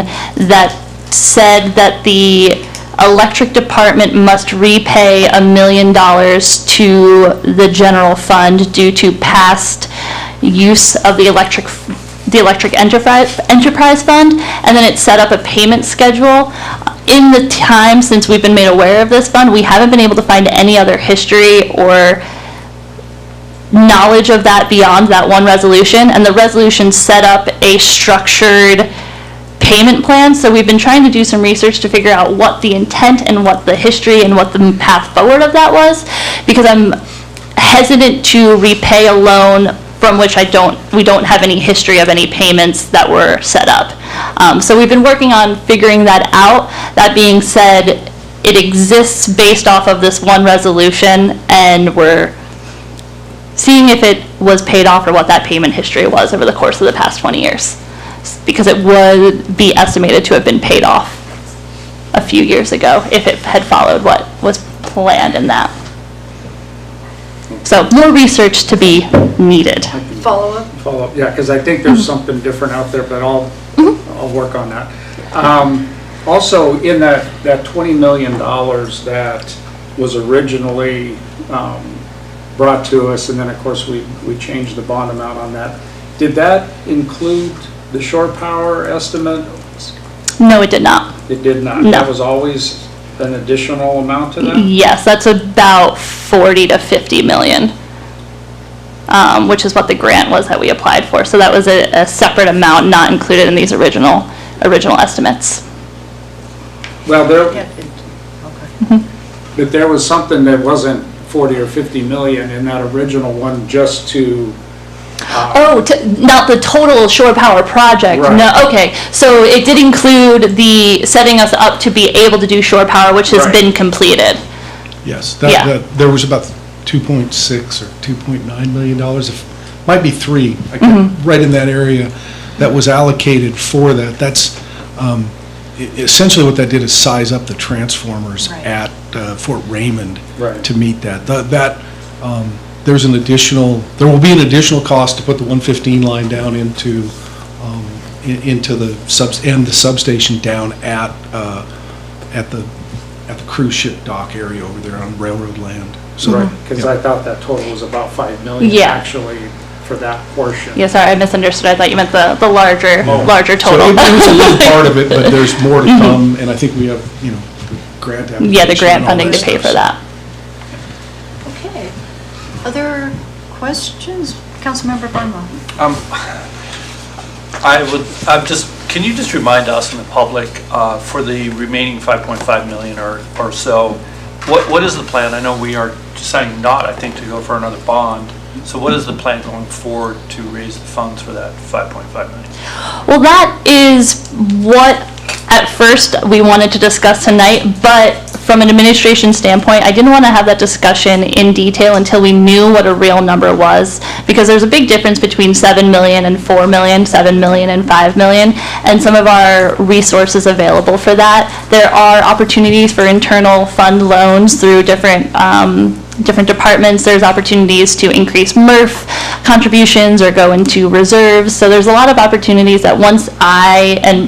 that said that the electric department must repay $1 million to the general fund due to past use of the electric enterprise fund, and then it set up a payment schedule. In the time since we've been made aware of this fund, we haven't been able to find any other history or knowledge of that beyond that one resolution, and the resolution set up a structured payment plan. So we've been trying to do some research to figure out what the intent and what the history and what the path forward of that was, because I'm hesitant to repay a loan from which we don't have any history of any payments that were set up. So we've been working on figuring that out. That being said, it exists based off of this one resolution, and we're seeing if it was paid off or what that payment history was over the course of the past 20 years. Because it would be estimated to have been paid off a few years ago if it had followed what was planned in that. So more research to be needed. Follow-up? Follow-up, yeah, because I think there's something different out there, but I'll work on that. Also, in that $20 million that was originally brought to us, and then of course we changed the bond amount on that, did that include the shore power estimate? No, it did not. It did not? No. That was always an additional amount to that? Yes, that's about 40 to 50 million, which is what the grant was that we applied for. So that was a separate amount, not included in these original estimates. Well, but there was something that wasn't 40 or 50 million in that original one just to... not the total shore power project. Right. No, okay. So it did include the setting us up to be able to do shore power, which has been completed. Yes, Yeah. there was about 2.6 or 2.9 million dollars, might be 3, right in that area, that was allocated for that. That's essentially what that did is size up the transformers at Fort Raymond to meet that. There will be an additional cost to put the 115 line down into the substation down at the cruise ship dock area over there on railroad land. So, Right, because I thought that total was about 5 million actually for that portion. Yeah, sorry, I misunderstood. I thought you meant the larger So total. it was a little part of it, but there's more to come, and I think we have, grant application. Yeah, the grant and all funding to pay stuff. for that. Okay. Other questions? Councilmember Barnwell. Can you just remind us and the public, for the remaining 5.5 million or so, what is the plan? I know we are deciding not, I think, to go for another bond. So what is the plan going forward to raise the funds for that 5.5 million? Well, that is what at first we wanted to discuss tonight, but from an administration standpoint, I didn't want to have that discussion in detail until we knew what a real number was, because there's a big difference between 7 million and 4 million, 7 million and 5 million, and some of our resources available for that. There are opportunities for internal fund loans through different departments. There's opportunities to increase MRF contributions or go into reserves. So there's a lot of opportunities that once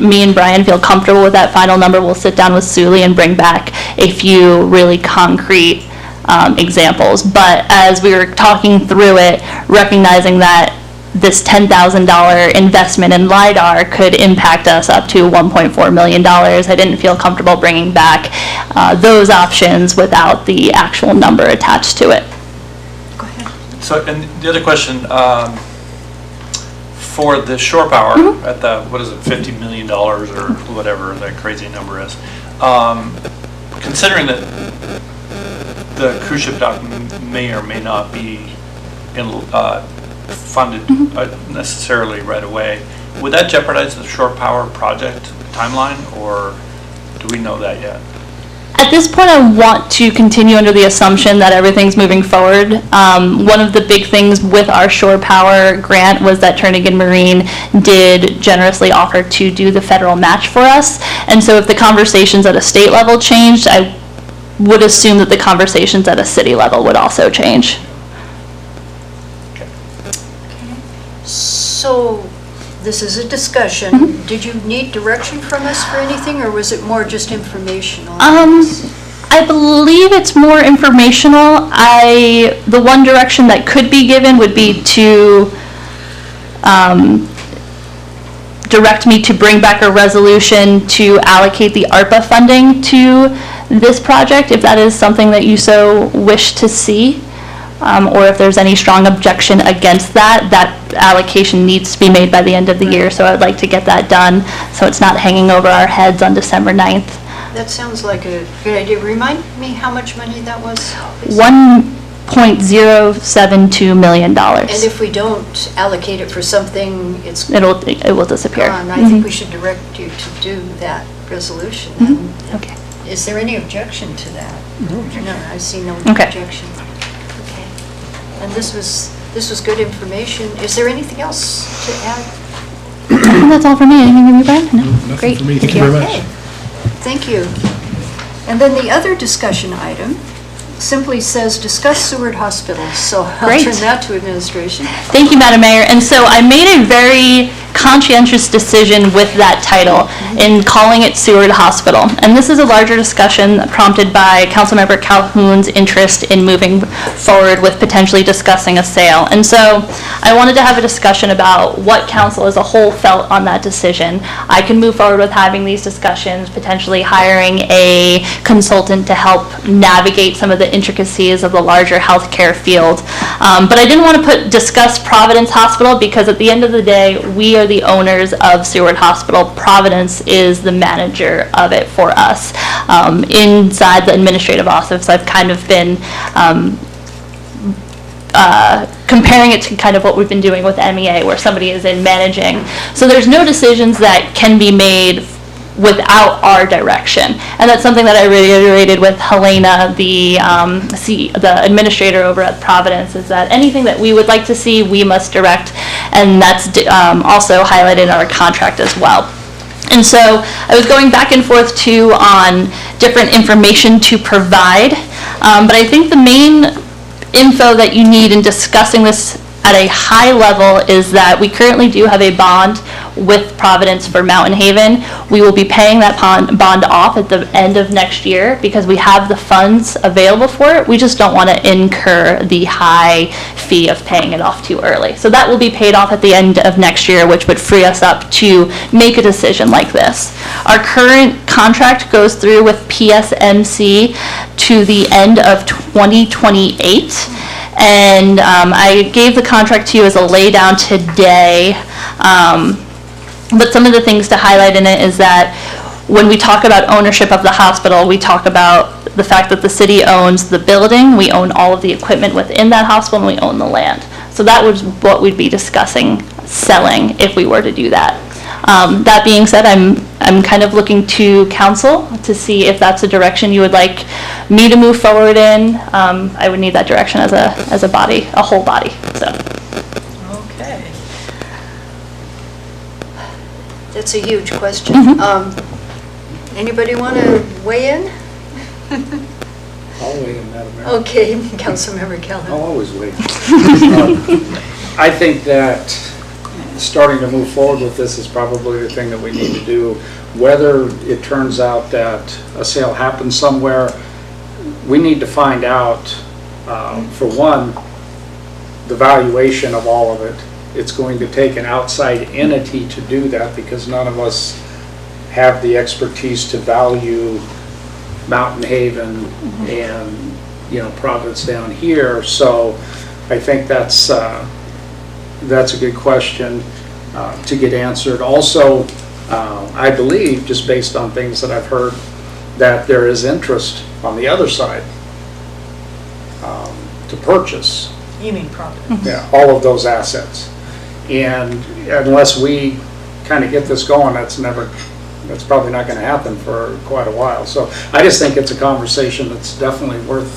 me and Brian feel comfortable with that final number, we'll sit down with Suli and bring back a few really concrete examples. But as we were talking through it, recognizing that this $10,000 investment in LiDAR could impact us up to $1.4 million. I didn't feel comfortable bringing back those options without the actual number attached to it. Go ahead. So, and the other question, for the shore power at the, what is it, $50 million or whatever that crazy number is, considering that the cruise ship dock may or may not be funded necessarily right away, would that jeopardize the shore power project timeline, or do we know that yet? At this point, I want to continue under the assumption that everything's moving forward. One of the big things with our shore power grant was that Turnagain Marine did generously offer to do the federal match for us. And so if the conversations at a state level changed, I would assume that the conversations at a city level would also change. So, this is a discussion. Did you need direction from us for anything, or was it more just informational? I believe it's more informational. The one direction that could be given would be to direct me to bring back a resolution to allocate the ARPA funding to this project, if that is something that you so wish to see. Or if there's any strong objection against that, that allocation needs to be made by the end of the year, so I'd like to get that done, so it's not hanging over our heads on December 9th. That sounds like a good idea. Remind me how much money that was? $1.072 million. And if we don't allocate it for something, it will disappear. I think we should direct you to do that resolution. Okay. Is there any objection to that? No, I see no Okay. objection. And this was good information. Is there anything else to add? I think that's all for me. Anything from you, Brian? No? Nothing Great. for me. Thank you very much. Okay. Thank you. And then the other discussion item, simply says, discuss Seward Hospital. So I'll Great. turn that to administration. Thank you, Madam Mayor. And so I made a very conscientious decision with that title in calling it Seward Hospital. And this is a larger discussion prompted by Councilmember Calhoun's interest in moving forward with potentially discussing a sale. And so I wanted to have a discussion about what council as a whole felt on that decision. I can move forward with having these discussions, potentially hiring a consultant to help navigate some of the intricacies of the larger healthcare field. But I didn't want to discuss Providence Hospital because at the end of the day, we are the owners of Seward Hospital. Providence is the manager of it for us. Inside the administrative office, I've kind of been comparing it to kind of what we've been doing with MEA, where somebody is in managing. So there's no decisions that can be made without our direction. And that's something that I reiterated with Helena, the administrator over at Providence, is that anything that we would like to see, we must direct. And that's also highlighted in our contract as well. And so I was going back and forth too on different information to provide. But I think the main info that you need in discussing this at a high level is that we currently do have a bond with Providence for Mountain Haven. We will be paying that bond off at the end of next year because we have the funds available for it. We just don't want to incur the high fee of paying it off too early. So that will be paid off at the end of next year, which would free us up to make a decision like this. Our current contract goes through with PSMC to the end of 2028. And I gave the contract to you as a laydown today. But some of the things to highlight in it is that when we talk about ownership of the hospital, we talk about the fact that the city owns the building, we own all of the equipment within that hospital, and we own the land. So that was what we'd be discussing selling if we were to do that. That being said, I'm kind of looking to council to see if that's a direction you would like me to move forward in. I would need that direction as a body, a whole body. So. Okay. That's a huge question. Anybody want to weigh in? I'll weigh in, Madam Mayor. Okay, Councilmember Calhoun. I'll always wait. I think that starting to move forward with this is probably the thing that we need to do. Whether it turns out that a sale happens somewhere, we need to find out, for one, the valuation of all of it. It's going to take an outside entity to do that because none of us have the expertise to value Mountain Haven and, Providence down here. So I think that's a good question to get answered. Also, I believe, just based on things that I've heard, that there is interest on the other side to purchase. You mean Providence? Yeah, all of those assets. And unless we kind of get this going, that's probably not going to happen for quite a while. So I just think it's a conversation that's definitely worth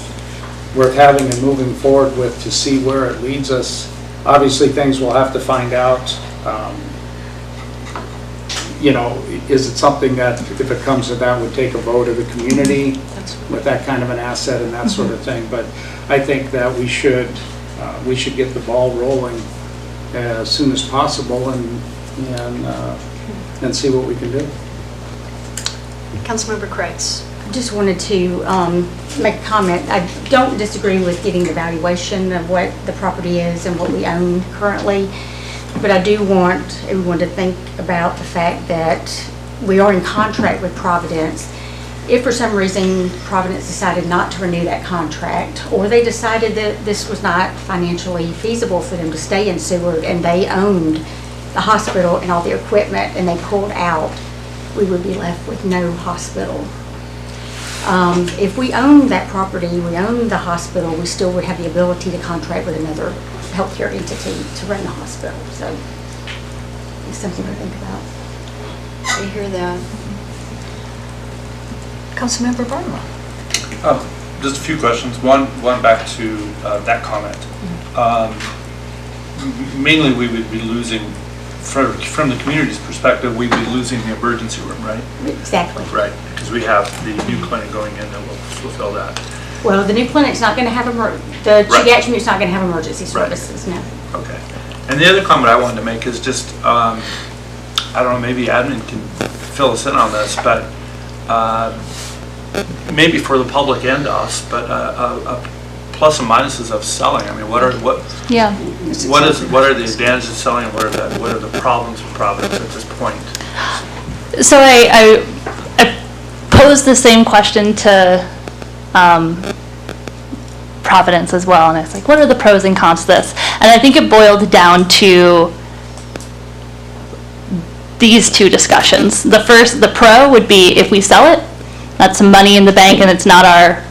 having and moving forward with to see where it leads us. Obviously, things we'll have to find out. Is it something that, if it comes to that, would take a vote of the community with that kind of an asset and that sort of thing? But I think that we should get the ball rolling as soon as possible and see what we can do. Councilmember Kreitz. I just wanted to make a comment. I don't disagree with getting the valuation of what the property is and what we own currently, but I do want everyone to think about the fact that we are in contract with Providence. If for some reason Providence decided not to renew that contract, or they decided that this was not financially feasible for them to stay in Seward and they owned the hospital and all the equipment and they pulled out, we would be left with no hospital. If we own that property, we own the hospital, we still would have the ability to contract with another healthcare entity to run the hospital. So it's something to think about. I hear that. Councilmember Barnwell. Just a few questions. One back to that comment. Mainly we would be losing, from the community's perspective, we'd be losing the emergency room, right? Exactly. Right, because we have the new clinic going in that will fulfill that. Well, the new clinic's not gonna have the Right. geriatric unit's not gonna have emergency Right. services, no. Okay. And the other comment I wanted to make is just, I don't know, maybe admin can fill us in on this, but maybe for the public and us, but plus and minuses of selling. I mean, what are the advantages of selling, and what are the problems with Providence at this point? So I posed the same question to Providence as well, and it's like, what are the pros and cons to this? And I think it boiled down to these two discussions. The pro would be if we sell it, that's some money in the bank, and it's not our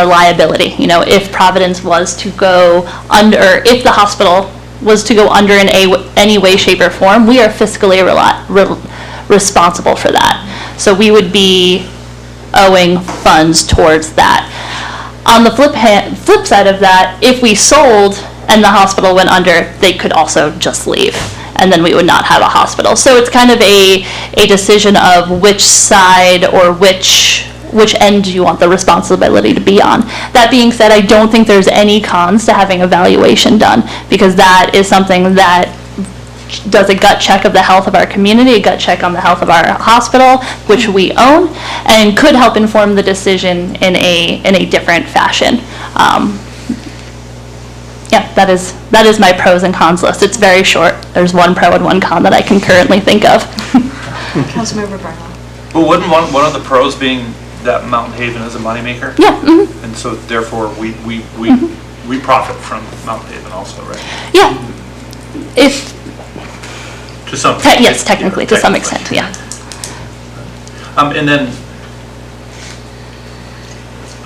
liability. You know, if Providence was to go under, if the hospital was to go under in any way, shape, or form, we are fiscally responsible for that. So we would be owing funds towards that. On the flip side of that, if we sold and the hospital went under, they could also just leave, and then we would not have a hospital. So it's kind of a decision of which side or which end you want the responsibility to be on. That being said, I don't think there's any cons to having a valuation done, because that is something that does a gut check of the health of our community, a gut check on the health of our hospital, which we own, and could help inform the decision in a different fashion. Yeah, that is my pros and cons list. It's very short. There's one pro and one con that I can currently think of. Councilmember Barlow. Well, wouldn't one of the pros being that Mountain Haven is a moneymaker? Yeah. Mm-hmm. And so therefore we profit from Mountain Haven also, right? Yeah. If To some yes, technically, to some extent, yeah. And then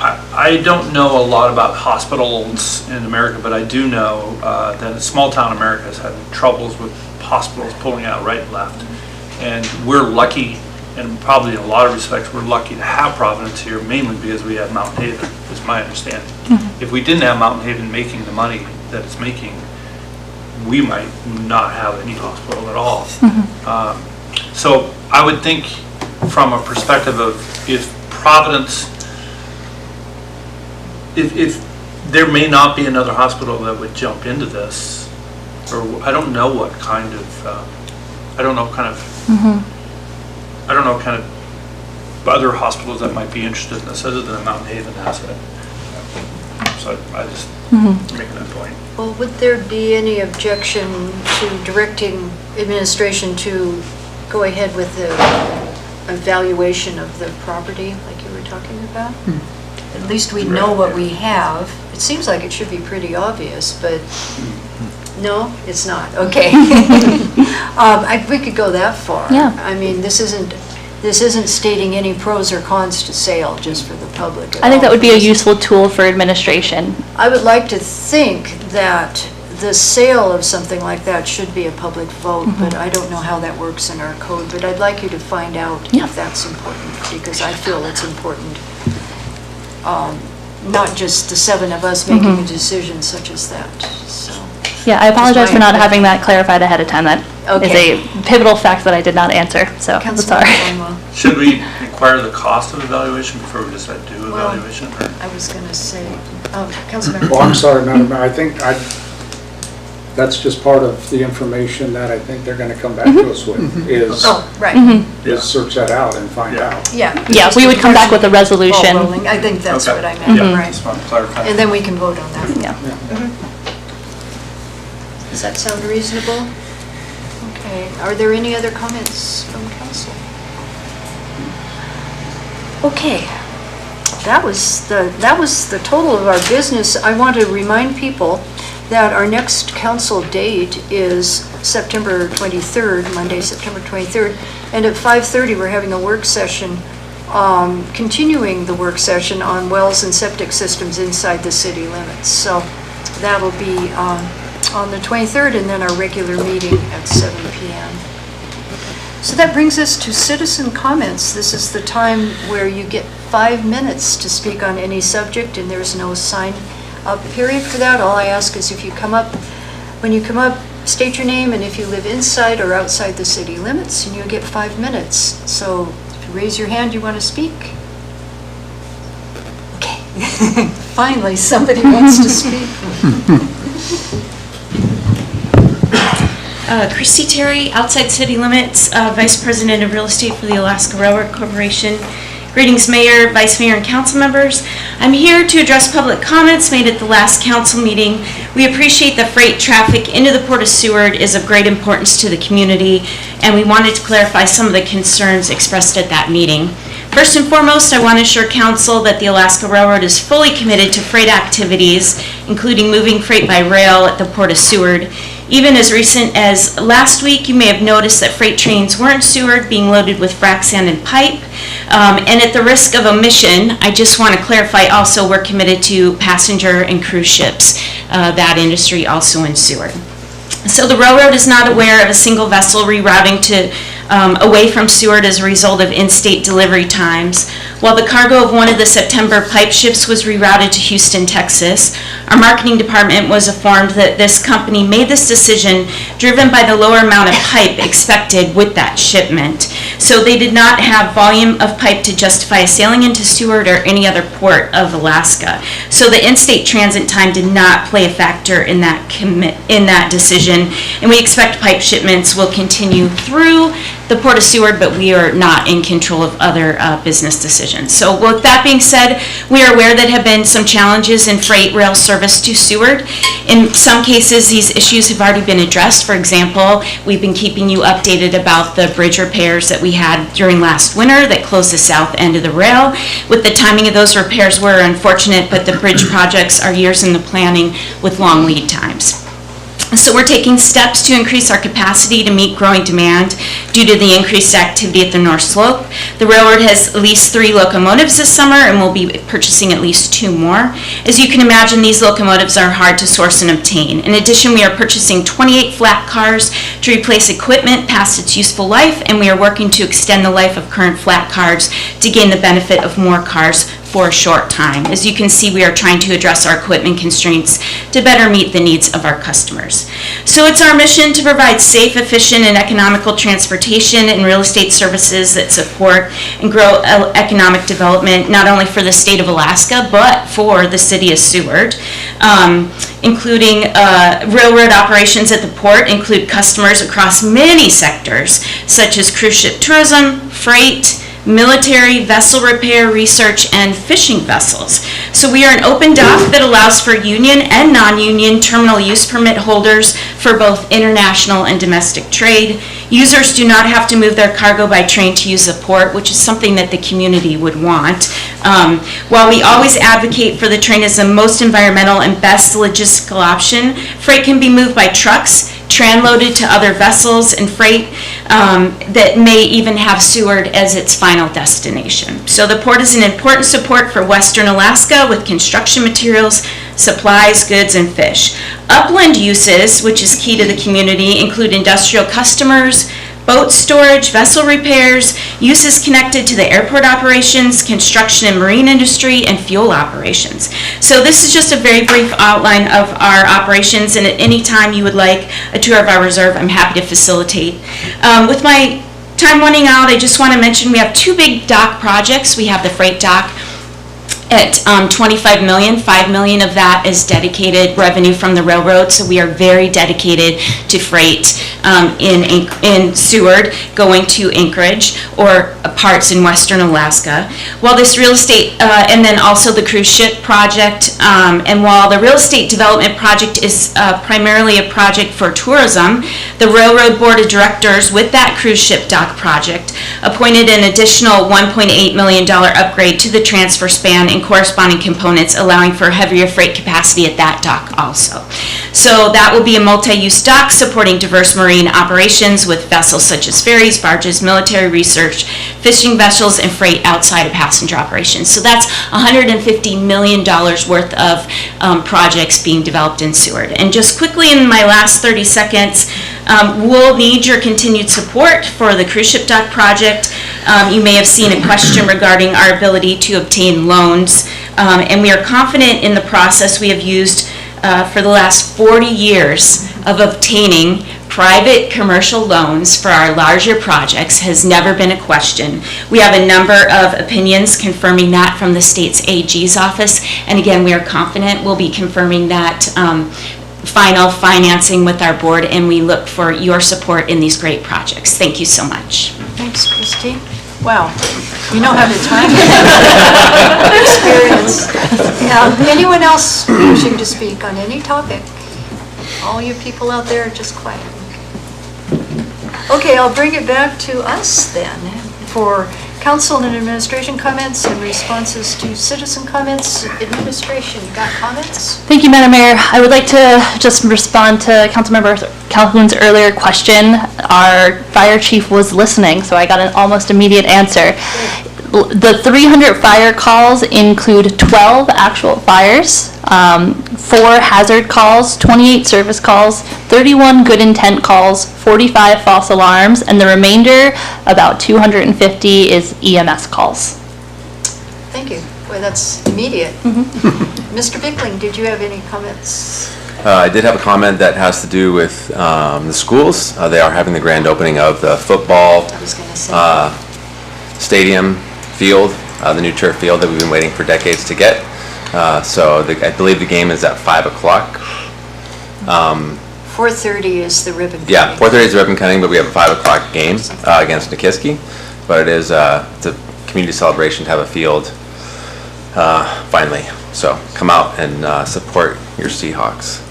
I don't know a lot about hospitals in America, but I do know that small town America has had troubles with hospitals pulling out right and left. And we're lucky, and probably in a lot of respects, we're lucky to have Providence here, mainly because we have Mountain Haven, is my understanding. Mm-hmm. If we didn't have Mountain Haven making the money that it's making, we might not have any hospital at all. Mm-hmm. So I would think from a perspective of if Providence, if there may not be another hospital that would jump into this, or I don't know what kind of, I don't know kind of other hospitals that might be interested in this other than a Mountain Haven asset. So I just making that point. Well, would there be any objection to directing administration to go ahead with the evaluation of the property like you were talking about? At least we know what we have. It seems like it should be pretty obvious, but no, it's not. Okay. We could go that far. Yeah. I mean, this isn't stating any pros or cons to sale, just for the public. I think that would be a useful tool for administration. I would like to think that the sale of something like that should be a public vote, but I don't know how that works in our code. But I'd like you to find out if that's important, because I feel it's important. Not just the seven of us making a decision such as that, so. Yeah, I apologize for not having that clarified ahead of time. That is a pivotal fact that I did not answer, so I'm sorry. Should we require the cost of evaluation before we decide to do evaluation? Or? I was going to say, Councilmember. Well, I'm sorry, Madam Mayor, I think that's just part of the information that I think they're going to come back to us with, is search that out and find out. Yeah. Yeah, we would come back with a resolution. I think that's what I meant, right. And then we can vote on that. Yeah. Does that sound reasonable? Okay. Are there any other comments from council? Okay. That was the total of our business. I want to remind people that our next council date is September 23rd, Monday, September 23rd, and at 5:30 we're having a work session, continuing the work session on wells and septic systems inside the city limits. So that'll be on the 23rd, and then our regular meeting at 7 p.m. So that brings us to citizen comments. This is the time where you get 5 minutes to speak on any subject, and there's no sign-up period for that. All I ask is if you come up, when you come up, state your name and if you live inside or outside the city limits, and you get 5 minutes. So if you raise your hand, you want to speak? Okay, Finally, somebody wants to speak. Christy Terry, outside city limits, Vice President of Real Estate for the Alaska Railroad Corporation. Greetings, Mayor, Vice Mayor, and council members. I'm here to address public comments made at the last council meeting. We appreciate the freight traffic into the Port of Seward is of great importance to the community, and we wanted to clarify some of the concerns expressed at that meeting. First and foremost, I want to assure council that the Alaska Railroad is fully committed to freight activities, including moving freight by rail at the Port of Seward. Even as recent as last week, you may have noticed that freight trains were in Seward being loaded with frac sand and pipe. And at the risk of omission, I just want to clarify also we're committed to passenger and cruise ships, that industry also in Seward. So the railroad is not aware of a single vessel rerouting to away from Seward as a result of in-state delivery times. While the cargo of one of the September pipe ships was rerouted to Houston, Texas, our marketing department was informed that this company made this decision driven by the lower amount of pipe expected with that shipment. So they did not have volume of pipe to justify sailing into Seward or any other port of Alaska. So the in-state transit time did not play a factor in that decision, and we expect pipe shipments will continue through the Port of Seward, but we are not in control of other business decisions. So with that being said, we are aware that have been some challenges in freight rail service to Seward. In some cases, these issues have already been addressed. For example, we've been keeping you updated about the bridge repairs that we had during last winter that closed the south end of the rail. With the timing of those repairs, we're unfortunate, but the bridge projects are years in the planning with long lead times. So we're taking steps to increase our capacity to meet growing demand due to the increased activity at the North Slope. The railroad has at least 3 locomotives this summer and will be purchasing at least 2 more. As you can imagine, these locomotives are hard to source and obtain. In addition, we are purchasing 28 flat cars to replace equipment past its useful life, and we are working to extend the life of current flat cars to gain the benefit of more cars for a short time. As you can see, we are trying to address our equipment constraints to better meet the needs of our customers. So it's our mission to provide safe, efficient, and economical transportation and real estate services that support and grow economic development, not only for the state of Alaska, but for the city of Seward. Including railroad operations at the port include customers across many sectors, such as cruise ship tourism, freight, military, vessel repair, research, and fishing vessels. So we are an open dock that allows for union and non-union terminal use permit holders for both international and domestic trade. Users do not have to move their cargo by train to use the port, which is something that the community would want. While we always advocate for the train as the most environmental and best logistical option, freight can be moved by trucks, transloaded to other vessels and freight that may even have Seward as its final destination. So the port is an important support for Western Alaska with construction materials, supplies, goods, and fish. Upland uses, which is key to the community, include industrial customers, boat storage, vessel repairs, uses connected to the airport operations, construction and marine industry, and fuel operations. So this is just a very brief outline of our operations, and at any time you would like a tour of our reserve, I'm happy to facilitate. With my time running out, I just want to mention we have 2 big dock projects. We have the freight dock at $25 million. $5 million of that is dedicated revenue from the railroad, so we are very dedicated to freight in Seward going to Anchorage or parts in Western Alaska. While this real estate, and then also the cruise ship project, and while the real estate development project is primarily a project for tourism, the Railroad Board of Directors with that cruise ship dock project appointed an additional $1.8 million upgrade to the transfer span and corresponding components, allowing for heavier freight capacity at that dock also. So that will be a multi-use dock supporting diverse marine operations with vessels such as ferries, barges, military research, fishing vessels, and freight outside of passenger operations. So that's $150 million worth of projects being developed in Seward. And just quickly in my last 30 seconds, we'll need your continued support for the cruise ship dock project. You may have seen a question regarding our ability to obtain loans, and we are confident in the process we have used for the last 40 years of obtaining private commercial loans for our larger projects has never been a question. We have a number of opinions confirming that from the state's AG's office, and again, we are confident we'll be confirming that final financing with our board, and we look for your support in these great projects. Thank you so much. Thanks, Christy. Wow, you know how to time it. Experience. Anyone else wishing to speak on any topic? All you people out there are just quiet. Okay, I'll bring it back to us then for council and administration comments and responses to citizen comments. Administration, you got comments? Thank you, Madam Mayor. I would like to just respond to Councilman's earlier question. Our fire chief was listening, so I got an almost immediate answer. The 300 fire calls include 12 actual fires, 4 hazard calls, 28 service calls, 31 good intent calls, 45 false alarms, and the remainder, about 250, is EMS calls. Thank you. Boy, that's immediate. Mr. Bickling, did you have any comments? I did have a comment that has to do with the schools. They are having the grand opening of the football stadium field, the new turf field that we've been waiting for decades to get. So I believe the game is at 5 o'clock. 4:30 is the ribbon cutting. Yeah, 4:30 is the ribbon cutting, but we have a 5 o'clock game against Nikiski. But it is it's a community celebration to have a field finally. So come out and support your Seahawks.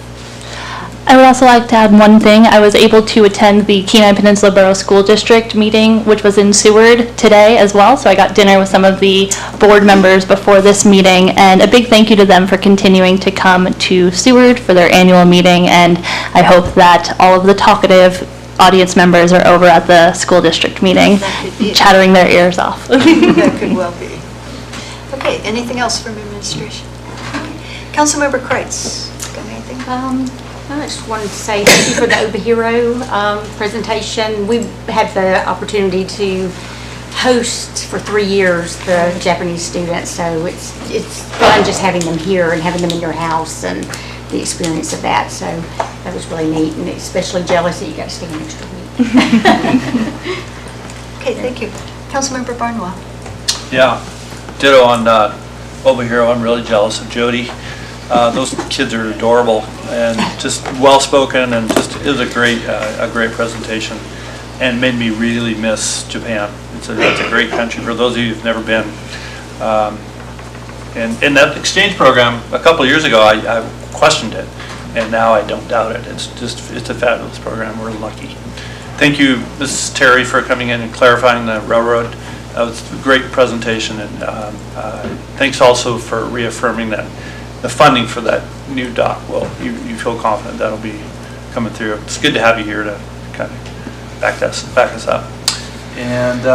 I would also like to add one thing. I was able to attend the Kenai Peninsula Borough School District meeting, which was in Seward today as well. So I got dinner with some of the board members before this meeting, and a big thank you to them for continuing to come to Seward for their annual meeting. And I hope that all of the talkative audience members are over at the school district meeting, chattering their ears off. That could well be. Okay, anything else from administration? Councilmember Kreitz, got anything? I just wanted to say thank you for the Obihiro presentation. We had the opportunity to host for 3 years the Japanese students, so it's fun just having them here and having them in your house and the experience of that. So that was really neat, and especially jealous that you got to stay an extra week. Okay, thank you. Councilmember Barnwell. Yeah, ditto on Obihiro. I'm really jealous of Jody. Those kids are adorable and just well-spoken, and just it was a great presentation, and made me really miss Japan. It's a great country for those of you who've never been. And in that exchange program a couple of years ago, I questioned it, and now I don't doubt it. It's a fabulous program. We're lucky. Thank you, Mrs. Terry, for coming in and clarifying the railroad. That was a great presentation, and thanks also for reaffirming that the funding for that new dock. Well, you feel confident that'll be coming through. It's good to have you here to kind of back us up. And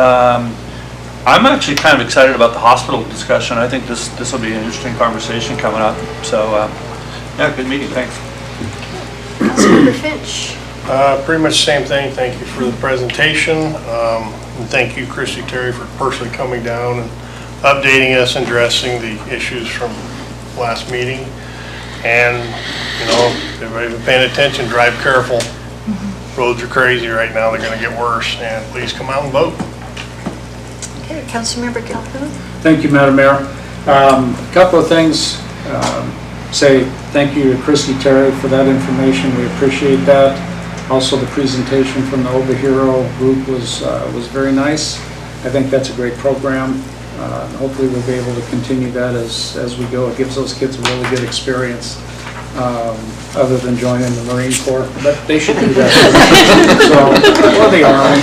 I'm actually kind of excited about the hospital discussion. I think this will be an interesting conversation coming up. So yeah, good meeting. Thanks. Councilmember Finch. Pretty much the same thing. Thank you for the presentation. And thank you, Christy Terry, for personally coming down and updating us and addressing the issues from last meeting. And, you know, if everybody's been paying attention, drive careful. Roads are crazy right now. They're going to get worse. And please come out and vote. Okay, Councilmember Calhoun. Thank you, Madam Mayor. A couple of things. Say thank you to Christy Terry for that information. We appreciate that. Also, the presentation from the Obihiro group was very nice. I think that's a great program. Hopefully we'll be able to continue that as we go. It gives those kids a really good experience, other than joining the Marine Corps, but they should do that. So, or the Army.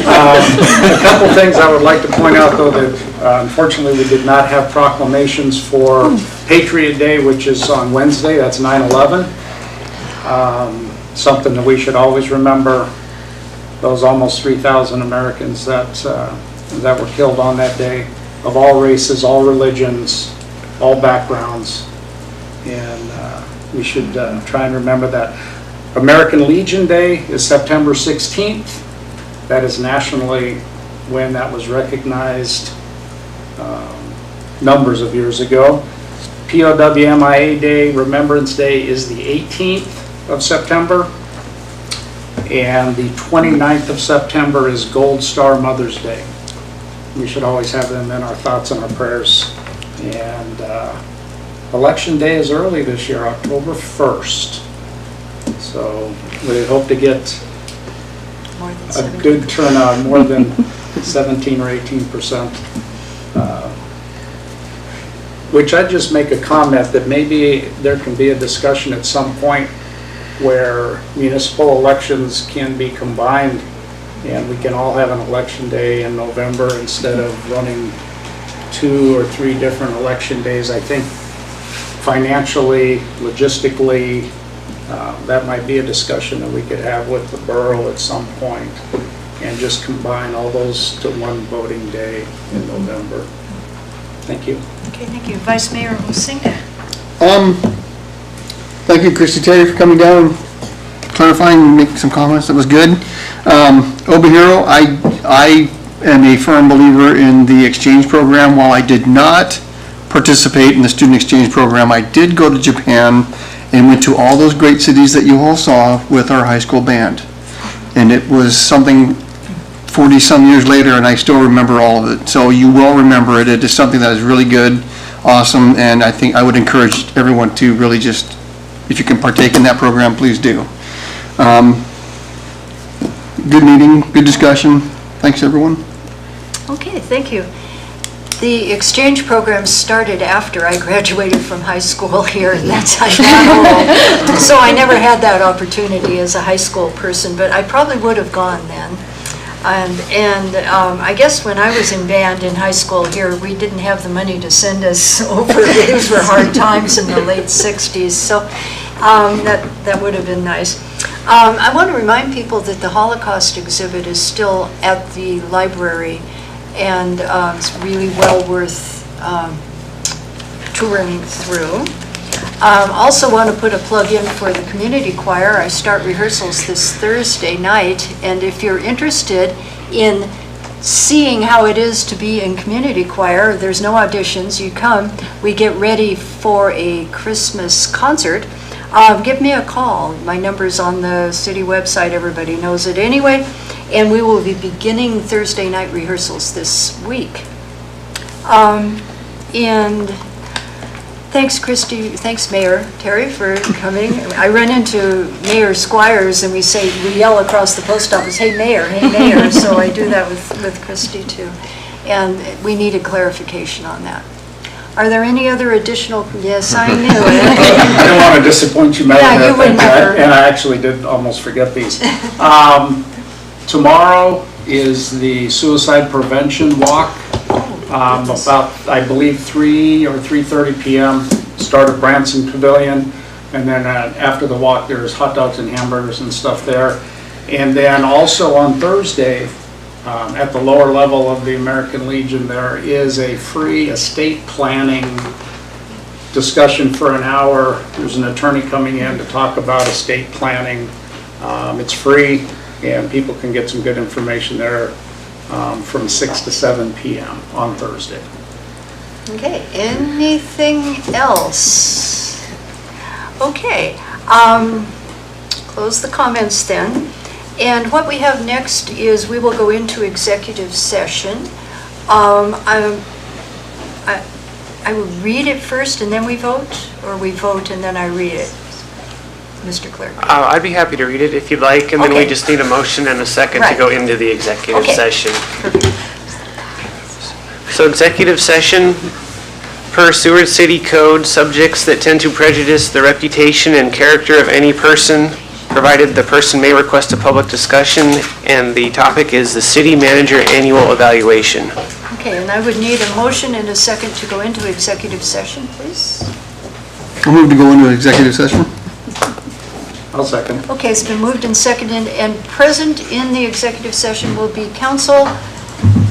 A couple things I would like to point out, though, that unfortunately we did not have proclamations for Patriot Day, which is on Wednesday. That's 9/11. Something that we should always remember, those almost 3,000 Americans that were killed on that day, of all races, all religions, all backgrounds, and we should try and remember that. American Legion Day is September 16th. That is nationally when that was recognized numbers of years ago. POW MIA Day, Remembrance Day, is the 18th. of September. And the 29th of September is Gold Star Mother's Day. We should always have them in our thoughts and our prayers. And Election Day is early this year, October 1st. So we hope to get a good turnout, more than 17 or 18%. Which I'd just make a comment that maybe there can be a discussion at some point where municipal elections can be combined and we can all have an election day in November instead of running 2 or 3 different election days. I think financially, logistically, that might be a discussion that we could have with the borough at some point and just combine all those to one voting day in November. Thank you. Okay, thank you. Vice Mayor Huizenga. Thank you, Christy Terry, for coming down and clarifying and making some comments. That was good. Obihiro, I am a firm believer in the exchange program. While I did not participate in the student exchange program, I did go to Japan and went to all those great cities that you all saw with our high school band. And it was something 40-some years later, and I still remember all of it. So you will remember it. It is something that is really good, awesome, and I think I would encourage everyone to really just, if you can partake in that program, please do. Good meeting, good discussion. Thanks, everyone. Okay, thank you. The exchange program started after I graduated from high school here, and that's how I got old. So I never had that opportunity as a high school person, but I probably would have gone then. And I guess when I was in band in high school here, we didn't have the money to send us over. These were hard times in the late 60s, so that would have been nice. I want to remind people that the Holocaust exhibit is still at the library, and it's really well worth touring through. Also want to put a plug in for the community choir. I start rehearsals this Thursday night, and if you're interested in seeing how it is to be in community choir, there's no auditions, you come. We get ready for a Christmas concert. Give me a call. My number's on the city website, everybody knows it anyway, and we will be beginning Thursday night rehearsals this week. And thanks, Christy. Thanks, Mayor Terry, for coming. I run into Mayor Squires, and we yell across the post office, "Hey, Mayor, hey, Mayor." So I do that with Christy too. And we needed clarification on that. Are there any other additional? Yes, I knew it. I don't want to disappoint you, Madam Yeah, Mayor, you would never. and I actually did almost forget these. Tomorrow is the suicide prevention walk. About, I believe, 3 or 3:30 p.m. Start at Branson Pavilion, and then after the walk, there's hot dogs and hamburgers and stuff there. And then also on Thursday, at the lower level of the American Legion, there is a free estate planning discussion for an hour. There's an attorney coming in to talk about estate planning. It's free, and people can get some good information there from 6 to 7 p.m. on Thursday. Okay, anything else? Okay, close the comments then. And what we have next is we will go into executive session. I will read it first and then we vote, or we vote and then I read it? Mr. Clerk. I'd be happy to read it if you'd like, and then we Okay. just need a motion and a second to Right. go into the executive Okay. session. So executive session, per Seward City Code, subjects that tend to prejudice the reputation and character of any person, provided the person may request a public discussion, and the topic is the city manager annual evaluation. Okay, and I would need a motion and a second to go into executive session, please. I'll move to go into executive session. I'll second. Okay, it's been moved and seconded, and present in the executive session will be council,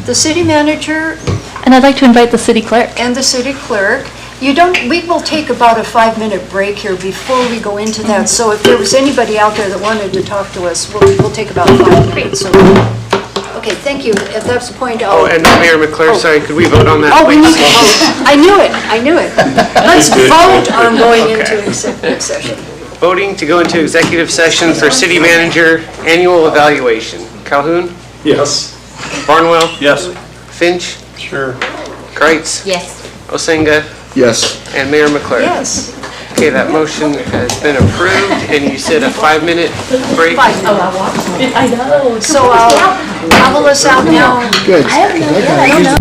the city manager, And I'd like to invite the city clerk. and the city clerk. We will take about a 5-minute break here before we go into that, so if there was anybody out there that wanted to talk to us, we'll take about 5 minutes. So, okay, thank you. At that point, Oh, and Mayor McClure, sorry, could we vote on that, Oh, we please? need to vote. I knew it. Let's vote on going into executive session. Voting to go into executive session for city manager annual evaluation. Calhoun? Yes. Barnwell? Yes. Finch? Sure. Kreitz? Yes. Osenga? Yes. And Mayor McClure? Yes. Okay, that motion has been approved, and you said a 5-minute break? I know. So I'll level us out now. Good. I have no idea. I don't know.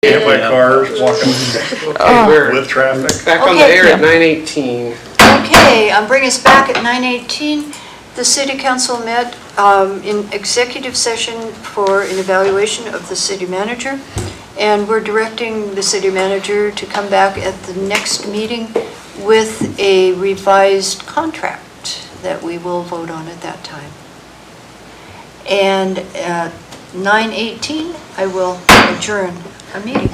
Anti-cars, walking with traffic. Back on the Okay. air at 9:18. Okay, bring us back at 9:18. The city council met in executive session for an evaluation of the city manager, and we're directing the city manager to come back at the next meeting with a revised contract that we will vote on at that time. And at 9:18, I will adjourn our meeting.